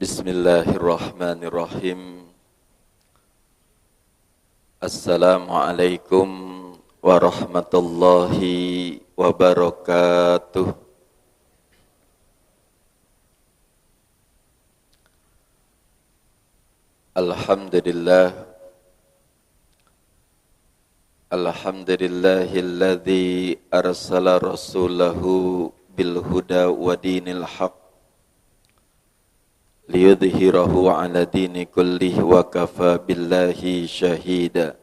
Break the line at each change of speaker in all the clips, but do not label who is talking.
Bismillahirrahmanirrahim. Assalamualaikum warahmatullahi wabarakatuh. Alhamdulillah. Alhamdulillahilladzi arsala rasulahu bil huda wa dinil haq liyudhhirahu ala dini kullih wa kafa billahi syahida.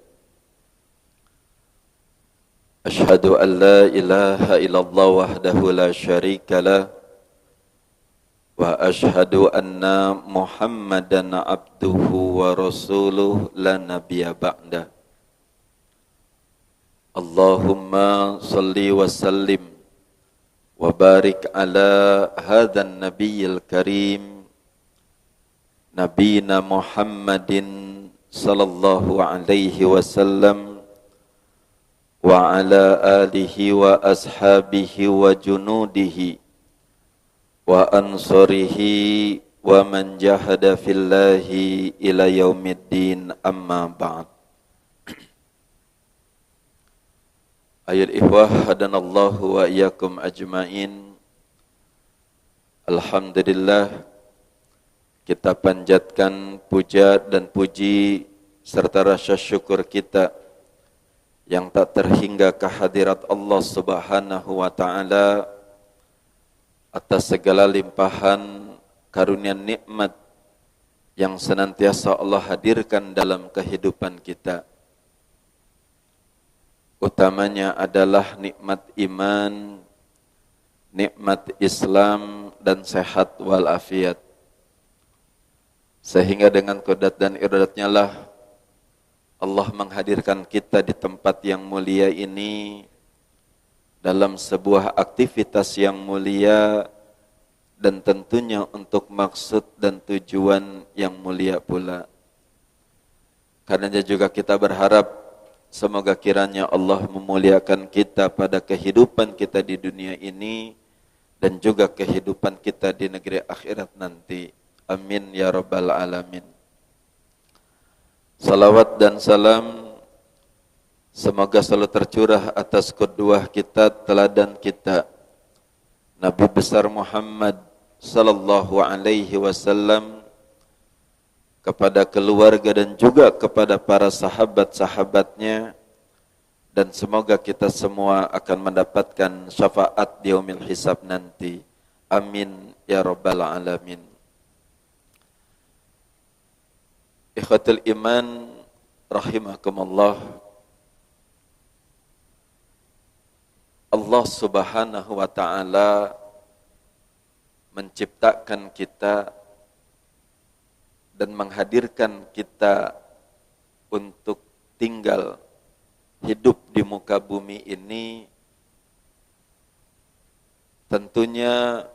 Ashhadu an la ilaha illallah wahdahu la syarika lah wa ashhadu anna Muhammadan abduhu wa rasuluh la nabiyya ba'dah. Allahumma salli wa sallim wa barik ala hadzal nabiyil karim Nabina Muhammadin sallallahu alaihi wasallam wa ala alihi wa ashabihi wa junudihi wa ansarihi wa man jahada fillahi ila yaumiddin, amma ba'd. Ayat ikhwah hadanallahu wa iyyakum ajmain. Alhamdulillah, kita panjatkan puja dan puji serta rasa syukur kita yang tak terhingga kehadirat Allah Subhanahu wa taala atas segala limpahan karunia nikmat yang senantiasa Allah hadirkan dalam kehidupan kita. Utamanya adalah nikmat iman, nikmat Islam dan sehat walafiat. Sehingga dengan qudrat dan iradatnya lah Allah menghadirkan kita di tempat yang mulia ini dalam sebuah aktivitas yang mulia dan tentunya untuk maksud dan tujuan yang mulia pula. Karenanya juga kita berharap semoga kiranya Allah memuliakan kita pada kehidupan kita di dunia ini dan juga kehidupan kita di negeri akhirat nanti. Amin ya rabbal alamin. Salawat dan salam semoga selalu tercurah atas qudwah kita, teladan kita, Nabi besar Muhammad sallallahu alaihi wasallam, kepada keluarga dan juga kepada para sahabat-sahabatnya, dan semoga kita semua akan mendapatkan syafaat di yaumil hisab nanti. Amin ya rabbal alamin. Ikhwatul iman rahimakumullah. Allah Subhanahu wa taala menciptakan kita dan menghadirkan kita untuk tinggal hidup di muka bumi ini tentunya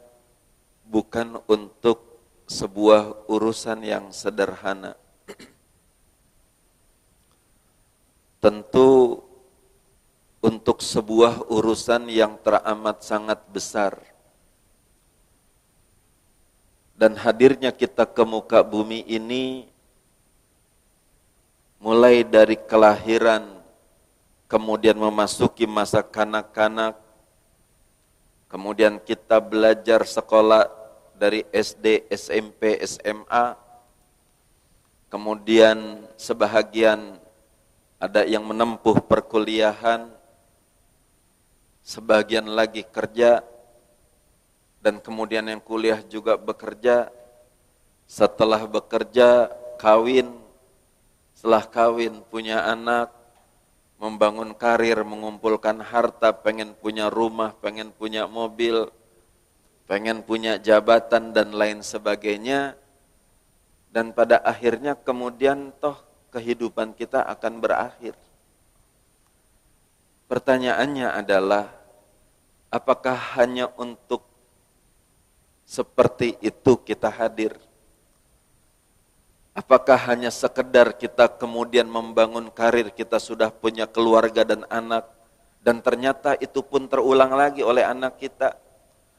bukan untuk sebuah urusan yang sederhana. Tentu untuk sebuah urusan yang teramat sangat besar. Dan hadirnya kita ke muka bumi ini mulai dari kelahiran, kemudian memasuki masa kanak-kanak, kemudian kita belajar sekolah dari SD, SMP, SMA, kemudian sebahagian ada yang menempuh perkuliahan, sebagian lagi kerja, dan kemudian yang kuliah juga bekerja. Setelah bekerja, kawin. Setelah kawin, punya anak, membangun karir, mengumpulkan harta, pengen punya rumah, pengen punya mobil, pengen punya jabatan, dan lain sebagainya. Dan pada akhirnya kemudian toh kehidupan kita akan berakhir. Pertanyaannya adalah, apakah hanya untuk seperti itu kita hadir? Apakah hanya sekedar kita kemudian membangun karir, kita sudah punya keluarga dan anak, dan ternyata itu pun terulang lagi oleh anak kita.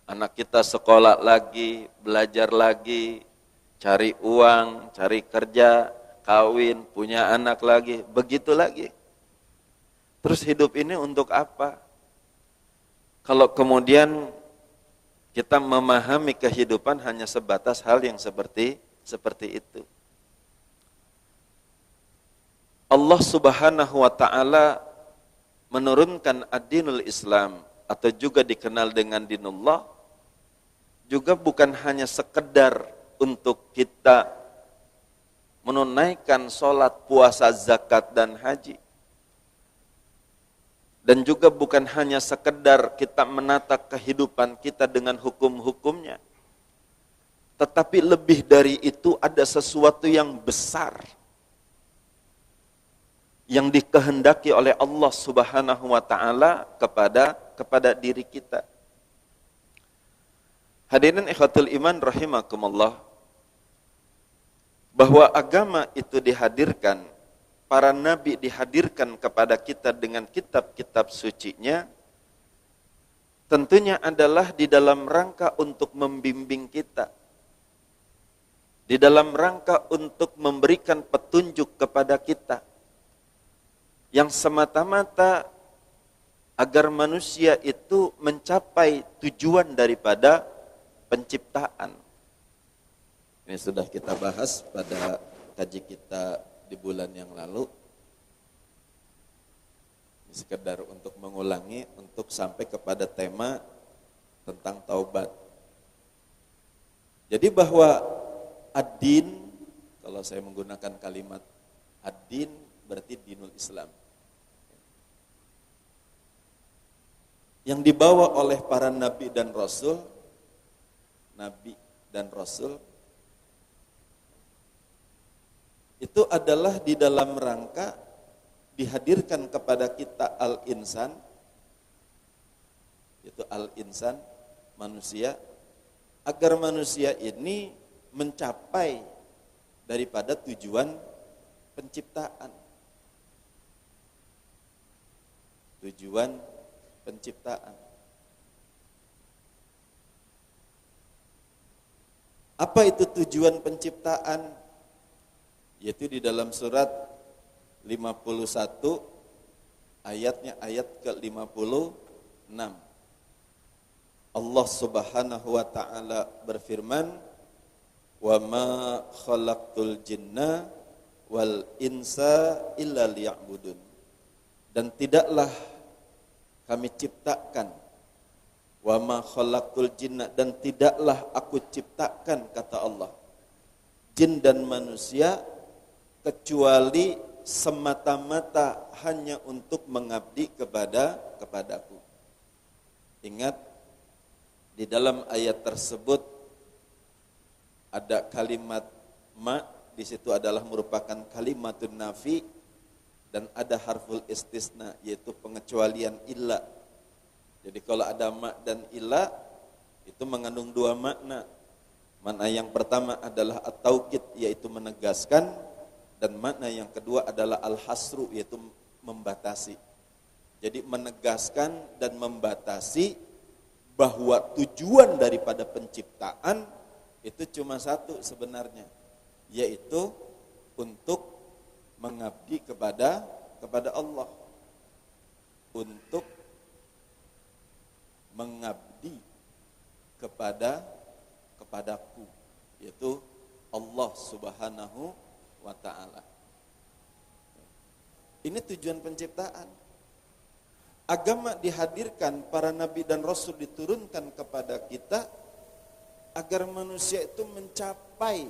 Anak kita sekolah lagi, belajar lagi, cari uang, cari kerja, kawin, punya anak lagi, begitu lagi. Terus hidup ini untuk apa? Kalau kemudian kita memahami kehidupan hanya sebatas hal yang seperti itu. Allah Subhanahu wa taala menurunkan ad-dinul Islam atau juga dikenal dengan dinullah juga bukan hanya sekedar untuk kita menunaikan sholat, puasa, zakat, dan haji. Dan juga bukan hanya sekedar kita menata kehidupan kita dengan hukum-hukumnya. Tetapi lebih dari itu ada sesuatu yang besar yang dikehendaki oleh Allah Subhanahu wa taala kepada diri kita. Hadirin ikhwatul iman rahimakumullah, bahwa agama itu dihadirkan, para nabi dihadirkan kepada kita dengan kitab-kitab sucinya, tentunya adalah di dalam rangka untuk membimbing kita, di dalam rangka untuk memberikan petunjuk kepada kita, yang semata-mata agar manusia itu mencapai tujuan daripada penciptaan. Ini sudah kita bahas pada kaji kita di bulan yang lalu. Ini sekedar untuk mengulangi, untuk sampai kepada tema tentang taubat. Jadi bahwa ad-din, kalau saya menggunakan kalimat ad-din berarti dinul Islam, yang dibawa oleh para nabi dan rasul, itu adalah di dalam rangka dihadirkan kepada kita al-insan, yaitu al-insan, manusia, agar manusia ini mencapai daripada tujuan penciptaan. Tujuan penciptaan. Apa itu tujuan penciptaan? Yaitu di dalam surat 51 ayatnya ayat ke-56. Allah Subhanahu wa taala berfirman, "Wa ma khalaqtul jinna wal insa illa liya'budun." Dan tidaklah kami ciptakan, wa ma khalaqtul jinna, dan tidaklah aku ciptakan, kata Allah, jin dan manusia kecuali semata-mata hanya untuk mengabdi kepadaku. Ingat, di dalam ayat tersebut ada kalimat ma, di situ adalah merupakan kalimatun nafi, dan ada harful istisna, yaitu pengecualian illa. Jadi kalau ada ma dan illa, itu mengandung dua makna. Makna yang pertama adalah at-taukid, yaitu menegaskan, dan makna yang kedua adalah al-hasru, yaitu membatasi. Jadi menegaskan dan membatasi bahwa tujuan daripada penciptaan itu cuma satu sebenarnya, yaitu untuk mengabdi kepada Allah, untuk mengabdi kepadaku, yaitu Allah Subhanahu wa ta'ala. Ini tujuan penciptaan. Agama dihadirkan, para nabi dan rasul diturunkan kepada kita agar manusia itu mencapai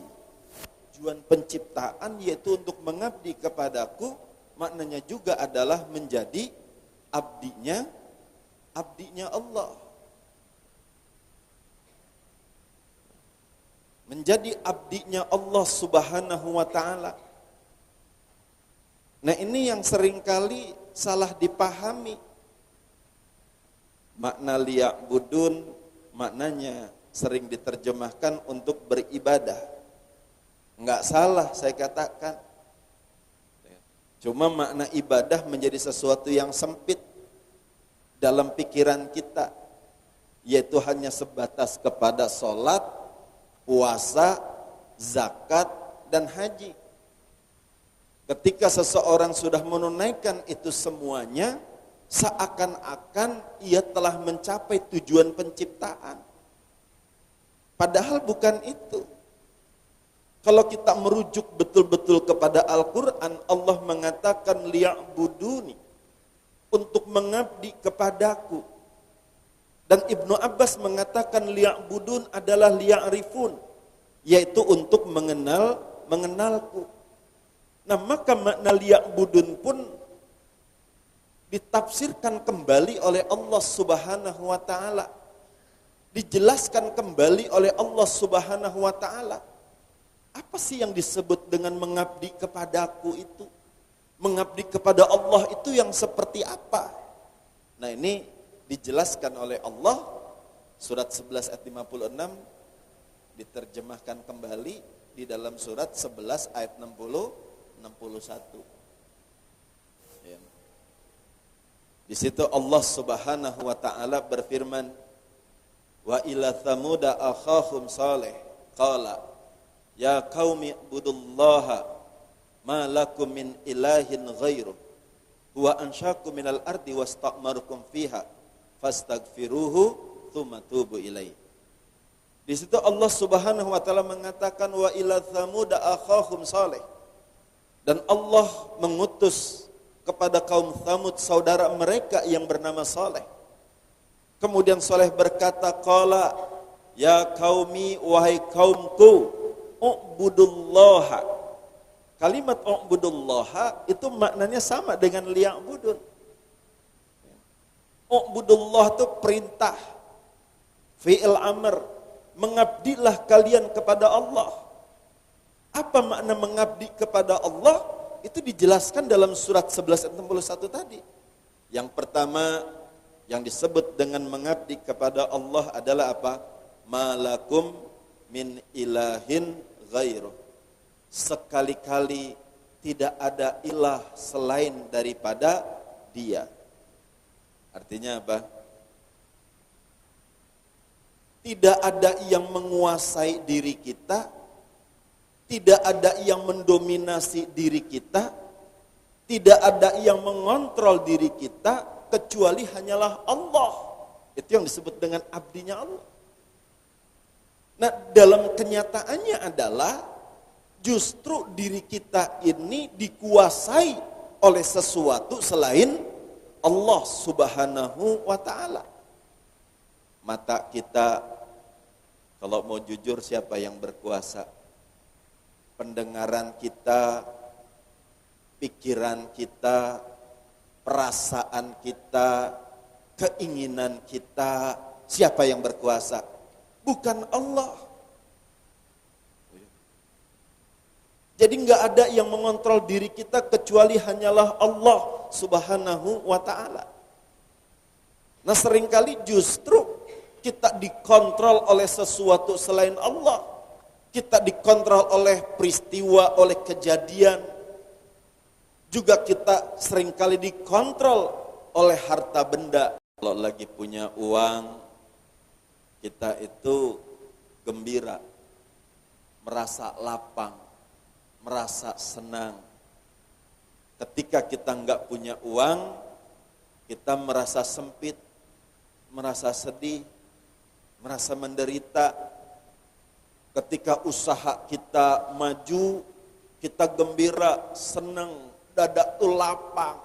tujuan penciptaan, yaitu untuk mengabdi kepadaku. Maknanya juga adalah menjadi abdinya Allah. Menjadi abdinya Allah Subhanahu wa ta'ala. Nah, ini yang seringkali salah dipahami. Makna liya'budun, maknanya sering diterjemahkan untuk beribadah. Enggak salah saya katakan. Cuma makna ibadah menjadi sesuatu yang sempit dalam pikiran kita, yaitu hanya sebatas kepada sholat, puasa,
zakat, dan haji. Ketika seseorang sudah menunaikan itu semuanya, seakan-akan ia telah mencapai tujuan penciptaan. Padahal bukan itu. Kalau kita merujuk betul-betul kepada Al-Quran, Allah mengatakan liya'buduni, untuk mengabdi kepadaku. Dan Ibnu Abbas mengatakan liya'budun adalah liya'rifun, yaitu untuk mengenalku. Nah, maka makna liya'budun pun ditafsirkan kembali oleh Allah Subhanahu wa taala. Dijelaskan kembali oleh Allah Subhanahu wa taala. Apa sih yang disebut dengan mengabdi kepadaku itu? Mengabdi kepada Allah itu yang seperti apa? Nah, ini dijelaskan oleh Allah, surat 11 ayat 56 diterjemahkan kembali di dalam surat 11 ayat 61. Ya. Di situ Allah Subhanahu wa taala berfirman, wa ila thamuda akhahum salih qala ya qaumi ibudullaha ma lakum min ilahin ghairuh huwa ansyakum minal ardi wasta'marukum fiha fastaghfiruhu tsumma tubu ilaihi. Di situ Allah Subhanahu wa taala mengatakan wa ila tsamuda akhahum salih, dan Allah mengutus kepada kaum Tsamud saudara mereka yang bernama Saleh. Kemudian Saleh berkata, qala ya qaumi, wahai kaumku, u'budullaha. Kalimat u'budullaha itu maknanya sama dengan liya'budun. U'budullah itu perintah, fi'il amr, mengabdilah kalian kepada Allah. Apa makna mengabdi kepada Allah? Itu dijelaskan dalam surat 11 ayat 61 tadi. Yang pertama yang disebut dengan mengabdi kepada Allah adalah apa? Malakum min ilahin ghairuh. Sekali-kali tidak ada ilah selain daripada Dia. Artinya apa? Tidak ada yang menguasai diri kita, tidak ada yang mendominasi diri kita, tidak ada yang mengontrol diri kita, kecuali hanyalah Allah. Itu yang disebut dengan abdinya Allah. Nah, dalam kenyataannya adalah justru diri kita ini dikuasai oleh sesuatu selain Allah Subhanahu wa ta'ala. Mata kita, kalau mau jujur, siapa yang berkuasa? Pendengaran kita, pikiran kita, perasaan kita, keinginan kita, siapa yang berkuasa? Bukan Allah. Jadi enggak ada yang mengontrol diri kita kecuali hanyalah Allah Subhanahu wa ta'ala. Nah, seringkali justru kita dikontrol oleh sesuatu selain Allah. Kita dikontrol oleh peristiwa, oleh kejadian. Juga kita seringkali dikontrol oleh harta benda. Kalau lagi punya uang, kita itu gembira, merasa lapang, merasa senang. Ketika kita enggak punya uang, kita merasa sempit, merasa sedih, merasa menderita. Ketika usaha kita maju, kita gembira, senang, dada tuh lapang.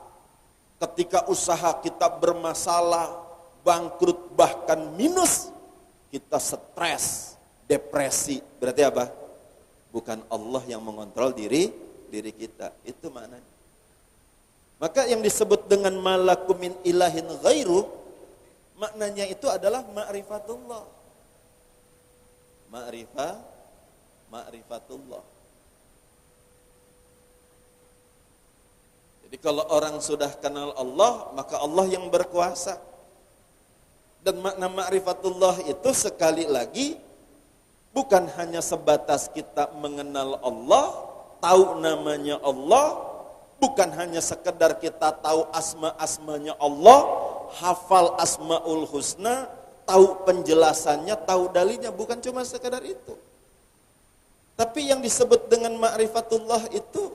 Ketika usaha kita bermasalah, bangkrut, bahkan minus, kita stres, depresi. Berarti apa? Bukan Allah yang mengontrol diri kita. Itu maknanya. Maka yang disebut dengan malakum min ilahin ghairuh, maknanya itu adalah ma'rifatullah. Ma'rifatullah. Jadi kalau orang sudah kenal Allah, maka Allah yang berkuasa. Dan makna ma'rifatullah itu sekali lagi bukan hanya sebatas kita mengenal Allah, tahu namanya Allah, bukan hanya sekedar kita tahu asma-asmanya Allah, hafal asmaul husna, tahu penjelasannya, tahu dalilnya, bukan cuma sekedar itu. Tapi yang disebut dengan ma'rifatullah itu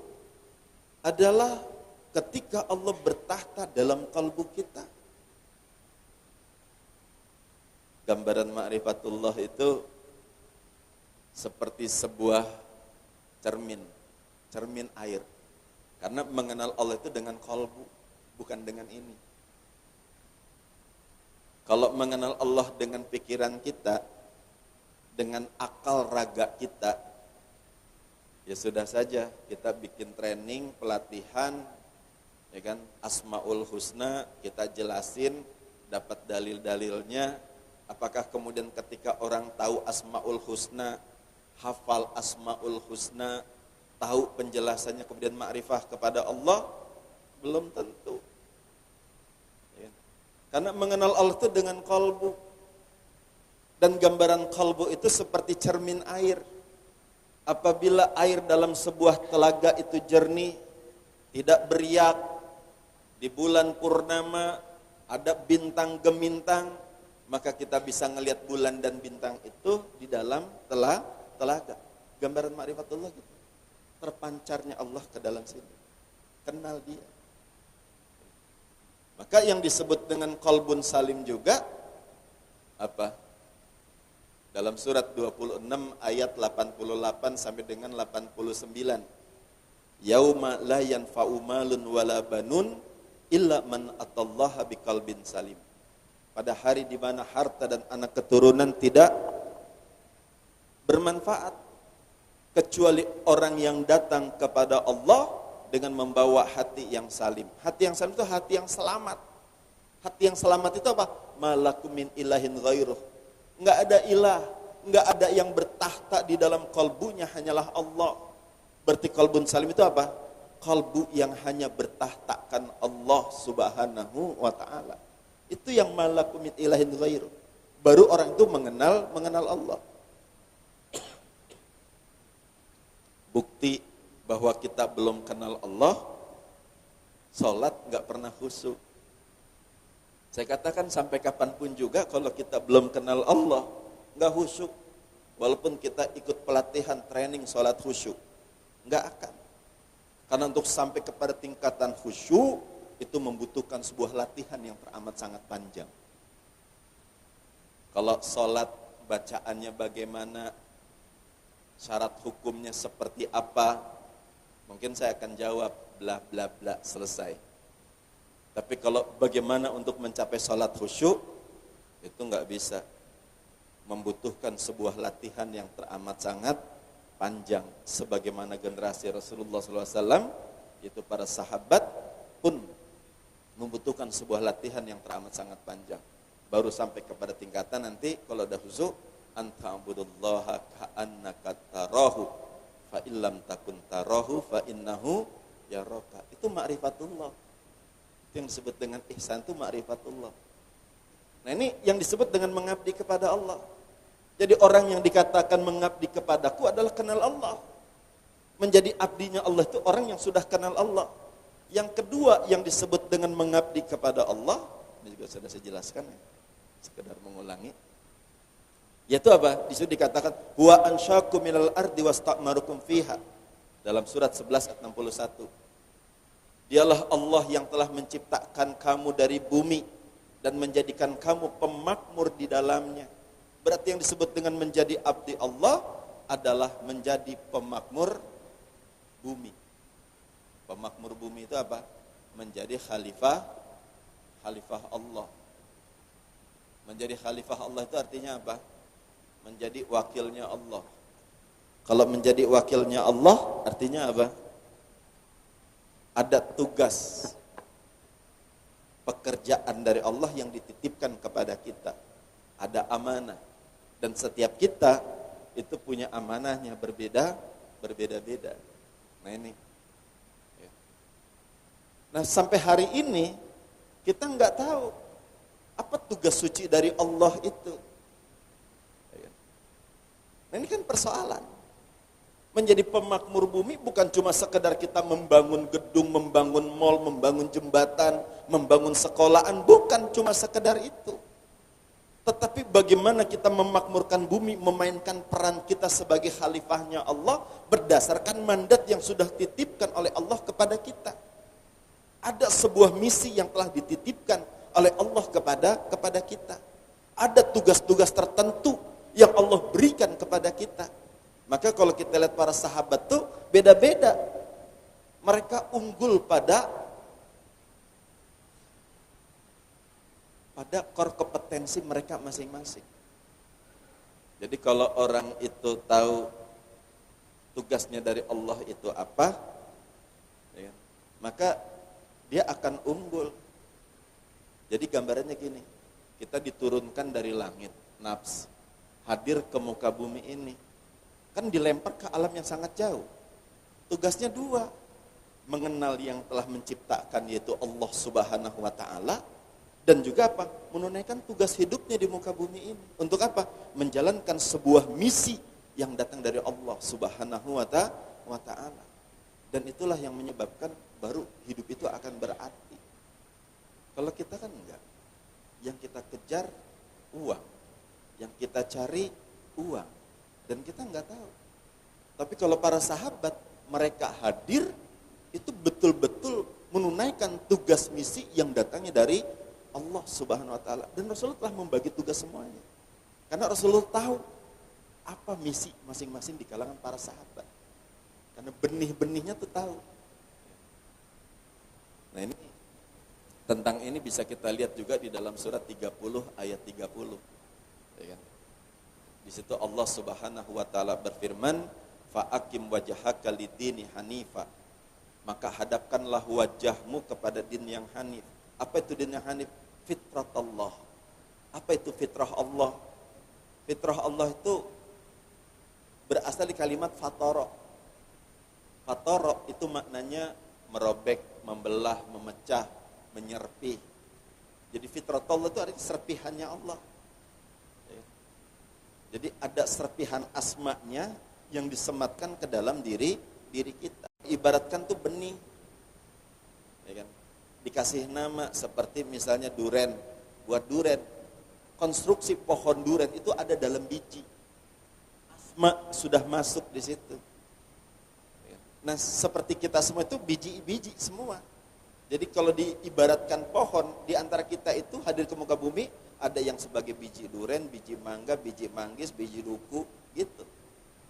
adalah ketika Allah bertahta dalam kalbu kita. Gambaran ma'rifatullah itu seperti sebuah cermin air. Karena mengenal Allah itu dengan kalbu, bukan dengan ini. Kalau mengenal Allah dengan pikiran kita, dengan akal raga kita, ya sudah saja kita bikin training, pelatihan, ya kan, Asmaul Husna, kita jelasin, dapat dalil-dalilnya. Apakah kemudian ketika orang tahu Asmaul Husna, hafal Asmaul Husna, tahu penjelasannya kemudian ma'rifah kepada Allah? Belum tentu. Ya. Karena mengenal Allah itu dengan kalbu. Dan gambaran kalbu itu seperti cermin air. Apabila air dalam sebuah telaga itu jernih, tidak beriak, di bulan purnama ada bintang gemintang, maka kita bisa ngelihat bulan dan bintang itu di dalam telaga. Gambaran ma'rifatullah gitu. Terpancarnya Allah ke dalam sini. Kenal dia. Maka yang disebut dengan qalbun salim juga apa? Dalam surat 26 ayat 88 sampai dengan 89. Yauma la yanfa'u malun wala banun illa man atallaha biqalbin salim. Pada hari di mana harta dan anak keturunan tidak bermanfaat kecuali orang yang datang kepada Allah dengan membawa hati yang salim. Hati yang salim itu hati yang selamat. Hati yang selamat itu apa? Malakum min ilahin ghairuh. Enggak ada ilah, enggak ada yang bertahta di dalam kalbunya, hanyalah Allah. Berarti kalbun salim itu apa? Kalbu yang hanya bertahtakan Allah Subhanahu wa ta'ala. Itu yang malakum min ilahin ghairuh. Baru orang itu mengenal Allah. Bukti bahwa kita belum kenal Allah, sholat enggak pernah khusyuk. Saya katakan sampai kapanpun juga kalau kita belum kenal Allah, enggak khusyuk. Walaupun kita ikut pelatihan training sholat khusyuk, enggak akan. Karena untuk sampai kepada tingkatan khusyuk, itu membutuhkan sebuah latihan yang teramat sangat panjang. Kalau sholat bacaannya bagaimana, syarat hukumnya seperti apa, mungkin saya akan jawab bla bla bla, selesai. Tapi kalau bagaimana untuk mencapai sholat khusyuk, itu enggak bisa. Membutuhkan sebuah latihan yang teramat sangat panjang. Sebagaimana generasi Rasulullah SAW, itu para sahabat pun membutuhkan sebuah latihan yang teramat sangat panjang. Baru sampai kepada tingkatan nanti kalau ada khusyuk, anta'budullaha ka'annaka tarahu, fa illam takun tarahu fa innahu yaraka. Itu ma'rifatullah. Yang disebut dengan ihsan itu ma'rifatullah. Nah ini yang disebut dengan mengabdi kepada Allah. Jadi orang yang dikatakan mengabdi kepadaku adalah kenal Allah. Menjadi abdinya Allah itu orang yang sudah kenal Allah. Yang kedua yang disebut dengan mengabdi kepada Allah, ini juga sudah saya jelaskan ya, sekedar mengulangi. Yaitu apa? Disitu dikatakan huwa ansyakum minal ardi wasta'marukum fiha. Dalam surat 11 ayat 61. Dialah Allah yang telah menciptakan kamu dari bumi dan menjadikan kamu pemakmur di dalamnya. Berarti yang disebut dengan menjadi abdi Allah adalah menjadi pemakmur bumi. Pemakmur bumi itu apa? Menjadi khalifah Allah. Menjadi khalifah Allah itu artinya apa? Menjadi wakilnya Allah. Kalau menjadi wakilnya Allah artinya apa? Ada tugas pekerjaan dari Allah yang dititipkan kepada kita. Ada amanah. Dan setiap kita itu punya amanahnya berbeda-beda. Nah ini. Nah sampai hari ini kita nggak tahu apa tugas suci dari Allah itu. Nah ini kan persoalan. Menjadi pemakmur bumi bukan cuma sekedar kita membangun gedung, membangun mal, membangun jembatan, membangun sekolahan, bukan cuma sekedar itu. Tetapi bagaimana kita memakmurkan bumi, memainkan peran kita sebagai khalifahnya Allah berdasarkan mandat yang sudah dititipkan oleh Allah kepada kita. Ada sebuah misi yang telah dititipkan oleh Allah kepada kita. Ada tugas-tugas tertentu yang Allah berikan kepada kita. Maka kalau kita lihat para sahabat tuh beda-beda. Mereka unggul pada core kompetensi mereka masing-masing. Jadi kalau orang itu tahu tugasnya dari Allah itu apa, ya, maka dia akan unggul. Jadi gambarannya gini, kita diturunkan dari langit, nafs, hadir ke muka bumi ini, kan dilempar ke alam yang sangat jauh. Tugasnya dua, mengenal yang telah menciptakan yaitu Allah Subhanahu wa Ta'ala, dan juga apa? Menunaikan tugas hidupnya di muka bumi ini. Untuk apa? Menjalankan sebuah misi yang datang dari Allah Subhanahu wa Ta'ala. Dan itulah yang menyebabkan baru hidup itu akan berarti. Kalau kita kan enggak. Yang kita kejar uang. Yang kita cari uang. Dan kita enggak tahu. Tapi kalau para sahabat, mereka hadir, itu betul-betul menunaikan tugas misi yang datangnya dari Allah Subhanahu wa Ta'ala. Dan Rasulullah telah membagi tugas semuanya. Karena Rasulullah tahu apa misi masing-masing di kalangan para sahabat. Karena benih-benihnya tuh tahu. Nah ini, tentang ini bisa kita lihat juga di dalam surat 30 ayat 30. Ya kan? Di situ Allah Subhanahu wa Ta'ala berfirman, fa'akim wajhaka lidini hanifa. Maka hadapkanlah wajahmu kepada din yang hanif. Apa itu din yang hanif? Fitrat Allah. Apa itu fitrah Allah? Fitrah Allah itu berasal di kalimat fatara. Fatara itu maknanya merobek, membelah, memecah, menyerpih. Jadi fitrat Allah itu artinya serpihannya Allah. Jadi ada serpihan asma'nya yang disematkan ke dalam diri kita. Ibaratkan tuh benih. Ya kan? Dikasih nama seperti misalnya duren. Buat duren, konstruksi pohon duren itu ada dalam biji. Asma sudah masuk di situ. Nah, seperti kita semua itu biji-biji semua. Jadi kalau diibaratkan pohon, di antara kita itu hadir ke muka bumi, ada yang sebagai biji duren, biji mangga, biji manggis, biji duku, gitu.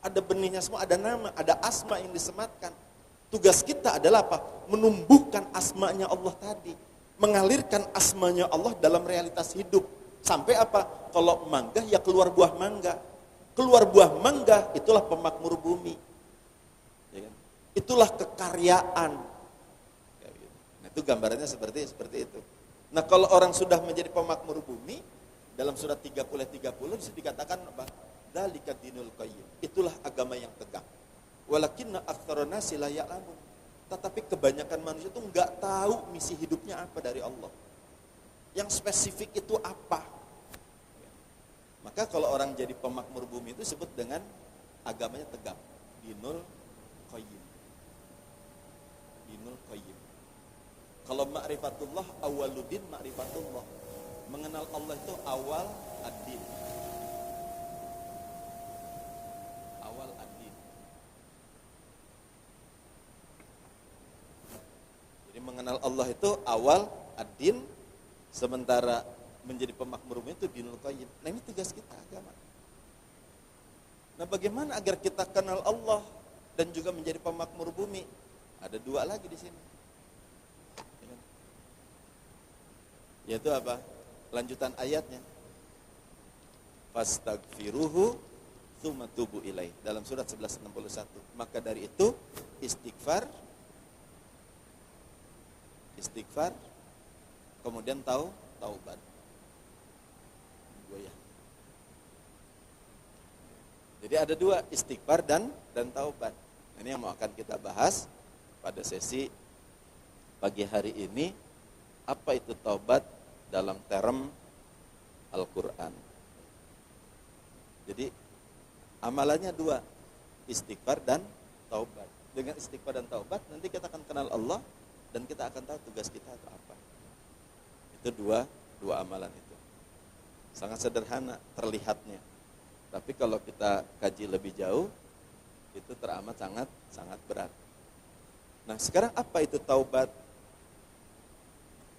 Ada benihnya semua, ada nama, ada asma yang disematkan. Tugas kita adalah apa? Menumbuhkan asmanya Allah tadi. Mengalirkan asmanya Allah dalam realitas hidup. Sampai apa? Kalau mangga, ya keluar buah mangga. Keluar buah mangga, itulah pemakmur bumi. Ya kan? Itulah kekaryaan. Nah, itu gambarannya seperti itu. Nah, kalau orang sudah menjadi pemakmur bumi, dalam surat 30 bisa dikatakan apa? Dzalika dinul qayyim. Itulah agama yang tegak. Walakinna aktsarun nasi la ya'lamun. Tetapi kebanyakan manusia itu enggak tahu misi hidupnya apa dari Allah. Yang spesifik itu apa? Maka kalau orang jadi pemakmur bumi itu disebut dengan agamanya tegak. Dinul qayyim. Dinul qayyim. Kalau ma'rifatullah awwaluddin ma'rifatullah. Mengenal Allah itu awal ad-din. Awal ad-din. Jadi mengenal Allah itu awal ad-din, sementara menjadi pemakmur bumi itu dinul qayyim. Nah ini tugas kita agama. Nah bagaimana agar kita kenal Allah dan juga menjadi pemakmur bumi? Ada dua lagi di sini. Yaitu apa? Lanjutan ayatnya. Fastaghfiruhu tsumma tubu ilaih. Dalam surat 1161. Maka dari itu istighfar, kemudian taubat. Ya. Jadi ada dua, istighfar dan taubat. Ini yang mau akan kita bahas pada sesi pagi hari ini. Apa itu taubat dalam term Al-Quran? Jadi amalannya dua, istighfar dan taubat. Dengan istighfar dan taubat nanti kita akan kenal Allah dan kita akan tahu tugas kita itu apa. Itu dua amalan itu. Sangat sederhana terlihatnya. Tapi kalau kita kaji lebih jauh, itu teramat sangat berat. Nah, sekarang apa itu taubat?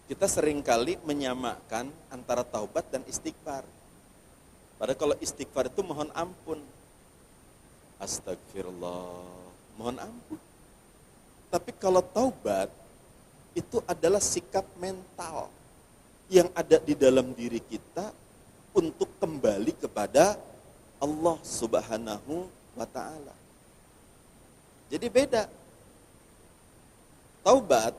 Kita seringkali menyamakan antara taubat dan istighfar. Padahal kalau istighfar itu mohon ampun. Astagfirullah, mohon ampun. Tapi kalau taubat, itu adalah sikap mental yang ada di dalam diri kita untuk kembali kepada Allah Subhanahu wa ta'ala. Jadi beda. Taubat,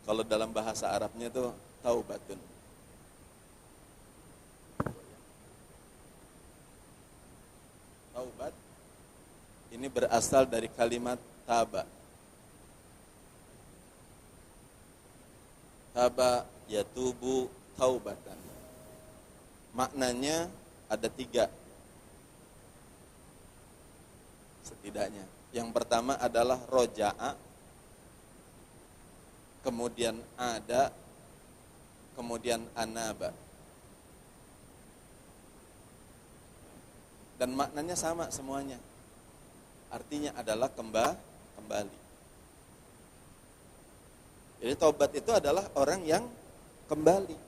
kalau dalam bahasa Arabnya itu taubatun. Taubat ini berasal dari kalimat taba. Taba yatubu taubatan. Maknanya ada 3 setidaknya. Yang pertama adalah roja'a, kemudian ada, kemudian anaba. Dan maknanya sama semuanya. Artinya adalah kembali. Jadi taubat itu adalah orang yang kembali.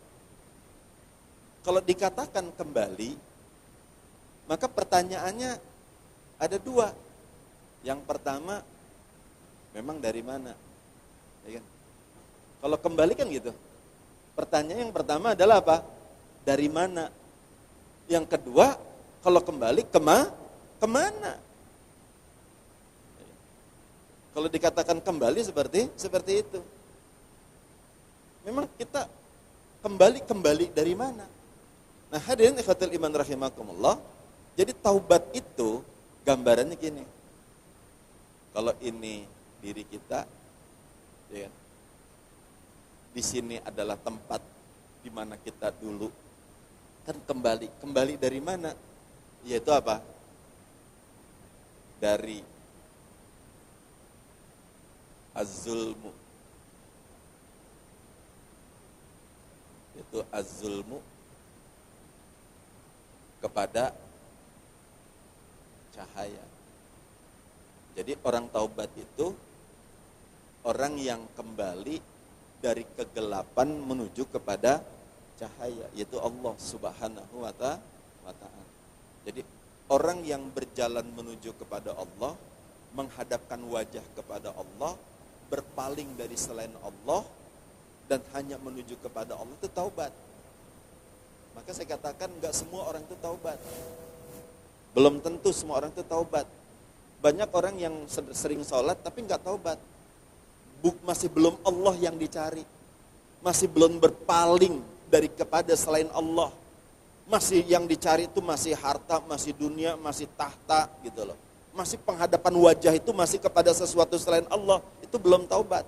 Kalau dikatakan kembali, maka pertanyaannya ada 2. Yang pertama, memang dari mana? Ya kan? Kalau kembali kan gitu. Pertanyaan yang pertama adalah apa? Dari mana? Yang kedua, kalau kembali kemana? Kalau dikatakan kembali seperti itu. Memang kita kembali dari mana? Nah, hadirin ikhwatul iman rahimakumullah. Jadi taubat itu gambarannya gini. Kalau ini diri kita, ya, di sini adalah tempat di mana kita dulu kan kembali dari mana? Yaitu apa? Dari az-zulmu. Yaitu az-zulmu kepada cahaya. Jadi orang taubat itu orang yang kembali dari kegelapan menuju kepada cahaya, yaitu Allah Subhanahu wa ta'ala. Jadi orang yang berjalan menuju kepada Allah, menghadapkan wajah kepada Allah, berpaling dari selain Allah, dan hanya menuju kepada Allah, itu taubat. Maka saya katakan enggak semua orang itu taubat. Belum tentu semua orang itu taubat. Banyak orang yang sering sholat tapi enggak taubat. Masih belum Allah yang dicari. Masih belum berpaling dari kepada selain Allah. Masih yang dicari itu masih harta, masih dunia, masih tahta gitu loh. Masih penghadapan wajah itu masih kepada sesuatu selain Allah. Itu belum taubat.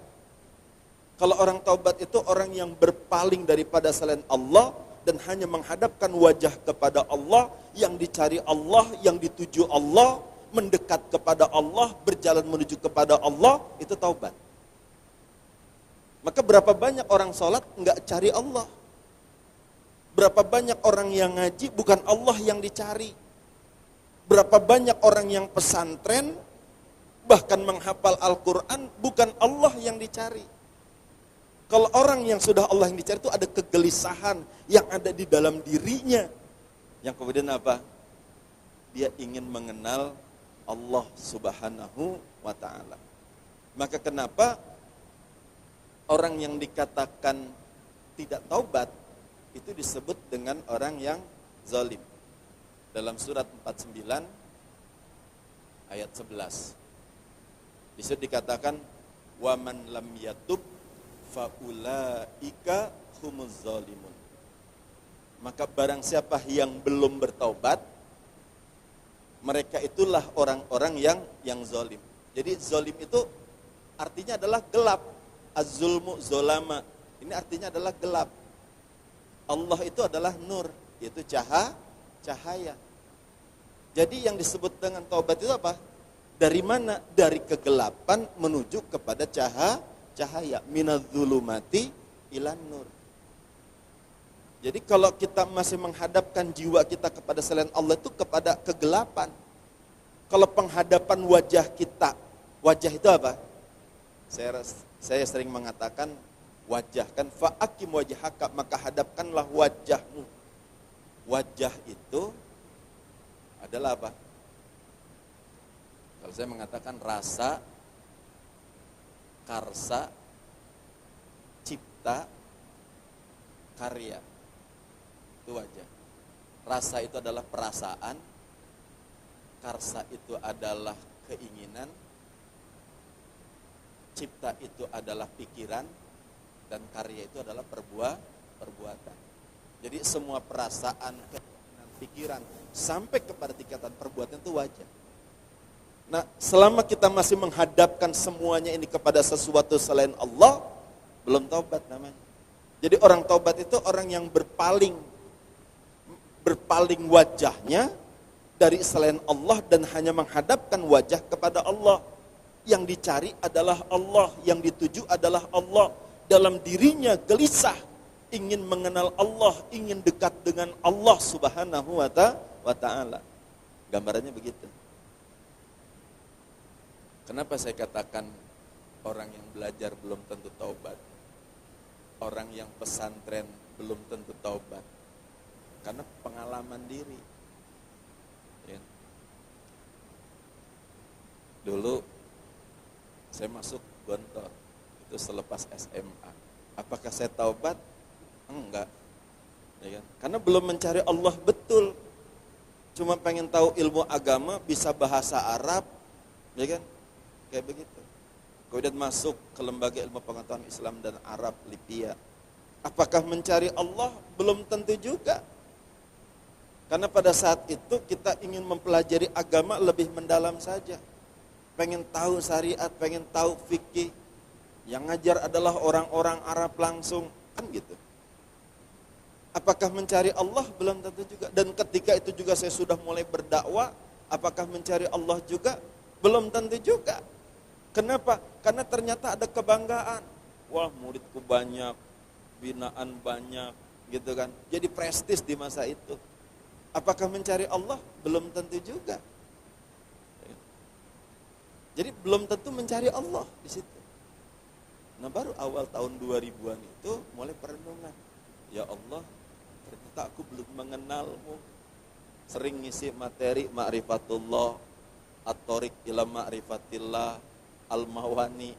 Kalau orang taubat itu orang yang berpaling daripada selain Allah dan hanya menghadapkan wajah kepada Allah, yang dicari Allah, yang dituju Allah, mendekat kepada Allah, berjalan menuju kepada Allah, itu taubat. Maka berapa banyak orang sholat enggak cari Allah. Berapa banyak orang yang ngaji bukan Allah yang dicari. Berapa banyak orang yang pesantren bahkan menghafal Al-Quran bukan Allah yang dicari. Kalau orang yang sudah Allah yang dicari itu ada kegelisahan yang ada di dalam dirinya. Yang kemudian apa? Dia ingin mengenal Allah Subhanahu wa ta'ala. Maka kenapa orang yang dikatakan tidak taubat itu disebut dengan orang yang zalim. Dalam surat 49 ayat 11. Di situ dikatakan wa man lam yatub faulaika humuz zalimun. Maka barang siapa yang belum bertaubat, mereka itulah orang-orang yang zalim. Jadi zalim itu artinya adalah gelap. Az-zulmu zolama. Ini artinya adalah gelap. Allah itu adalah nur, yaitu cahaya. Jadi yang disebut dengan taubat itu apa? Dari mana? Dari kegelapan menuju kepada cahaya. Minadz-zulumati ilan nur. Jadi kalau kita masih menghadapkan jiwa kita kepada selain Allah itu kepada kegelapan. Kalau penghadapan wajah kita, wajah itu apa? Saya sering mengatakan wajah kan, fa'akim wajhaka, maka hadapkanlah wajahmu. Wajah itu adalah apa? Kalau saya mengatakan rasa, karsa, cipta, karya. Itu wajah. Rasa itu adalah perasaan, karsa itu adalah keinginan, cipta itu adalah pikiran, dan karya itu adalah perbuatan. Jadi semua perasaan, keinginan, pikiran sampai kepada tingkatan perbuatan itu wajah. Nah, selama kita masih menghadapkan semuanya ini kepada sesuatu selain Allah, belum taubat namanya. Jadi orang taubat itu orang yang berpaling wajahnya dari selain Allah dan hanya menghadapkan wajah kepada Allah. Yang dicari adalah Allah, yang dituju adalah Allah. Dalam dirinya gelisah, ingin mengenal Allah, ingin dekat dengan Allah subhanahu wa ta'ala. Gambarannya begitu. Kenapa saya katakan orang yang belajar belum tentu taubat? Orang yang pesantren belum tentu taubat. Karena pengalaman diri. Ya. Dulu saya masuk Gontor, itu selepas SMA. Apakah saya taubat? Enggak. Ya kan? Karena belum mencari Allah betul. Cuma pengen tahu ilmu agama, bisa bahasa Arab, ya kan? Kayak begitu. Kemudian masuk ke lembaga ilmu pengetahuan Islam dan Arab, Libya. Apakah mencari Allah? Belum tentu juga. Karena pada saat itu kita ingin mempelajari agama lebih mendalam saja. Pengen tahu syariat, pengen tahu fikih. Yang ngajar adalah orang-orang Arab langsung, kan gitu. Apakah mencari Allah? Belum tentu juga. Dan ketika itu juga saya sudah mulai berdakwah, apakah mencari Allah juga? Belum tentu juga. Kenapa? Karena ternyata ada kebanggaan. Wah, muridku banyak, binaan banyak, gitu kan. Jadi prestis di masa itu. Apakah mencari Allah? Belum tentu juga. Jadi belum tentu mencari Allah di situ. Nah, baru awal tahun 2000-an itu mulai perenungan. Ya Allah, ternyata aku belum mengenalmu. Sering ngisi materi ma'rifatullah, at-thoriq ila ma'rifatillah, al-mawani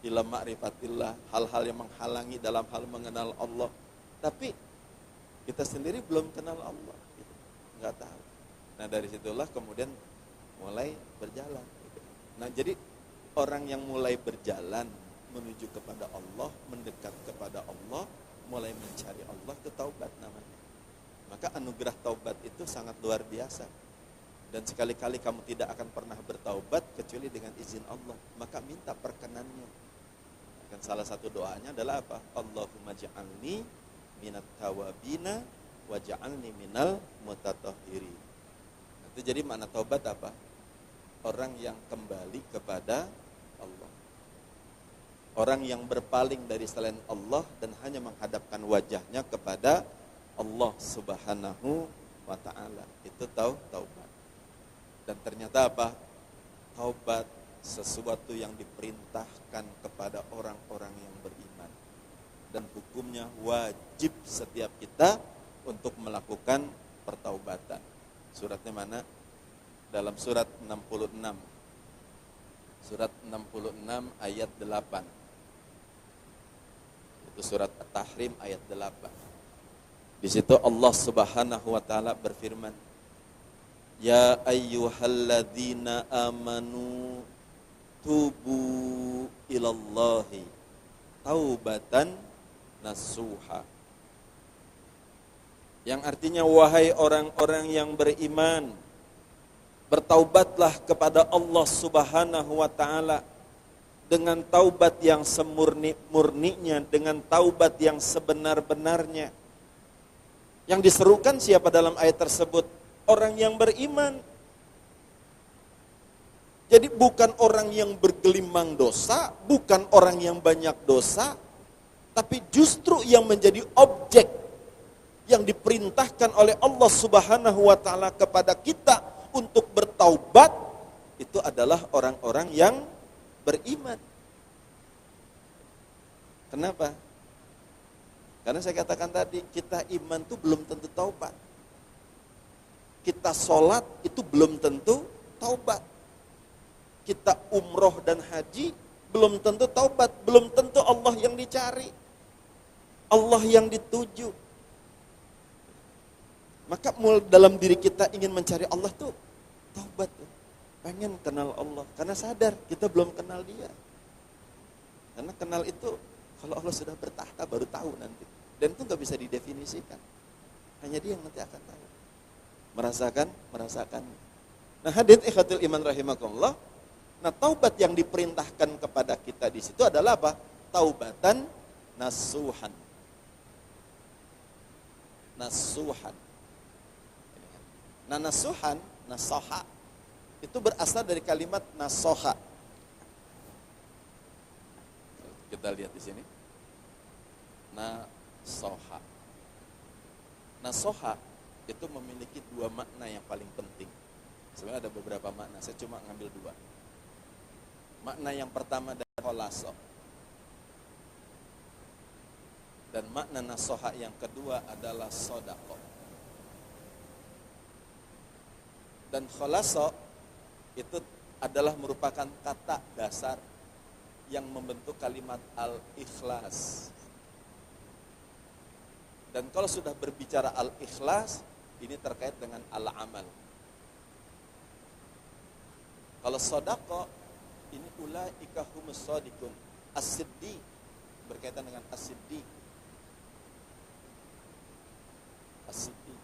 ila ma'rifatillah, hal-hal yang menghalangi dalam hal mengenal Allah. Tapi kita sendiri belum kenal Allah. Nggak tahu. Nah, dari situlah kemudian mulai berjalan. Nah, jadi orang yang mulai berjalan menuju kepada Allah, mendekat kepada Allah, mulai mencari Allah, itu taubat namanya. Maka anugerah taubat itu sangat luar biasa. Dan sekali-kali kamu tidak akan pernah bertaubat kecuali dengan izin Allah. Maka minta perkenannya. Dan salah satu doanya adalah apa? Allahumma ja'alni minat tawabina waja'alni minal mutatahhirin. Itu jadi makna taubat apa? Orang yang kembali kepada Allah. Orang yang berpaling dari selain Allah dan hanya menghadapkan wajahnya kepada Allah subhanahu wa ta'ala. Itu taubat. Dan ternyata apa? Taubat sesuatu yang diperintahkan kepada orang-orang yang beriman. Dan hukumnya wajib setiap kita untuk melakukan pertaubatan. Suratnya mana? Dalam surat 66. Surat 66 ayat 8. Itu surat At-Tahrim ayat 8. Di situ Allah Subhanahu wa taala berfirman, "Ya ayyuhalladzina amanu tubu ilallahi taubatan nasuha." Yang artinya, wahai orang-orang yang beriman, bertaubatlah kepada Allah Subhanahu wa ta'ala dengan taubat yang semurni-murninya, dengan taubat yang sebenar-benarnya. Yang diserukan siapa dalam ayat tersebut? Orang yang beriman. Jadi bukan orang yang bergelimang dosa, bukan orang yang banyak dosa, tapi justru yang menjadi objek yang diperintahkan oleh Allah Subhanahu wa taala kepada kita untuk bertaubat itu adalah orang-orang yang beriman. Kenapa? Karena saya katakan tadi, kita iman itu belum tentu taubat. Kita sholat itu belum tentu taubat. Kita umroh dan haji belum tentu taubat, belum tentu Allah yang dicari, Allah yang dituju. Maka dalam diri kita ingin mencari Allah tuh taubat, pengen kenal Allah, karena sadar kita belum kenal Dia. Karena kenal itu kalau Allah sudah bertahta baru tahu nanti, dan itu nggak bisa didefinisikan, hanya Dia yang nanti akan tahu. Merasakan. Nah, hadirin ikhwatul iman rahimakumullah. Nah, taubat yang diperintahkan kepada kita di situ adalah apa? Taubatan nasuhan. Nah, nasuhan, nasoha, itu berasal dari kalimat nasoha. Kita lihat di sini. Nasoha. Nasoha itu memiliki dua makna yang paling penting. Sebenarnya ada beberapa makna, saya cuma ngambil dua. Makna yang pertama dari kholaso. Dan makna nasoha yang kedua adalah sodako. Dan kholaso itu adalah merupakan kata dasar yang membentuk kalimat al-ikhlas. Dan kalau sudah berbicara al-ikhlas, ini terkait dengan al-amal. Kalau sodako, ini ulaika humus sodikun. As-siddiq, berkaitan dengan as-siddiq. As-siddiq.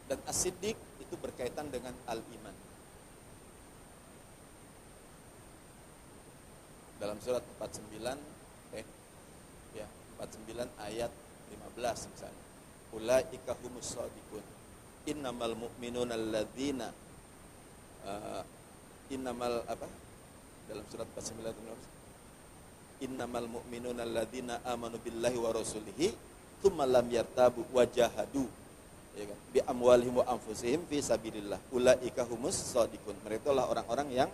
Dan as-siddiq itu berkaitan dengan al-iman. Dalam surat 49 ayat 15 misalnya. Ulaika humus shadiqun. Innamal mu'minuna alladzina dalam surat 49 Innamal mu'minuna alladzina amanu billahi wa rasulihi tsumma lam yartabu wa jahadu, ya kan, bi amwalihim wa anfusihim fi sabilillah. Ulaika humus shadiqun. Mereka itulah orang-orang yang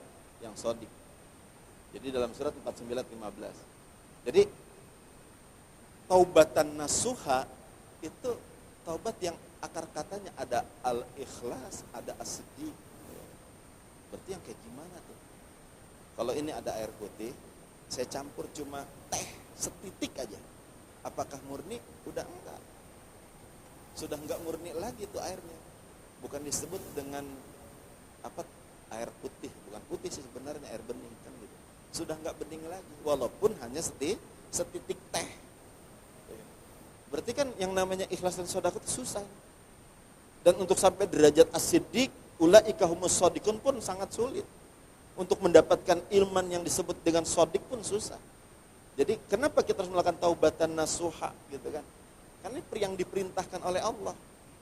shadiq. Jadi dalam surat 49:15. Jadi taubatan nasuha itu taubat yang akar katanya ada al-ikhlas, ada as-siddiq. Berarti yang kayak gimana tuh? Kalau ini ada air putih, saya campur cuma teh setitik aja. Apakah murni? Udah enggak. Sudah enggak murni lagi tuh airnya. Bukan disebut dengan apa? Air putih, bukan putih sih sebenarnya, air bening kan gitu. Sudah enggak bening lagi, walaupun hanya setitik teh. Berarti kan yang namanya ikhlas dan sedekah itu susah. Dan untuk sampai derajat as-siddiq, ulaika humus shadiqun pun sangat sulit. Untuk mendapatkan ilman yang disebut dengan shadiq pun susah. Jadi kenapa kita harus melakukan taubatan nasuha gitu kan? Karena ini yang diperintahkan oleh Allah.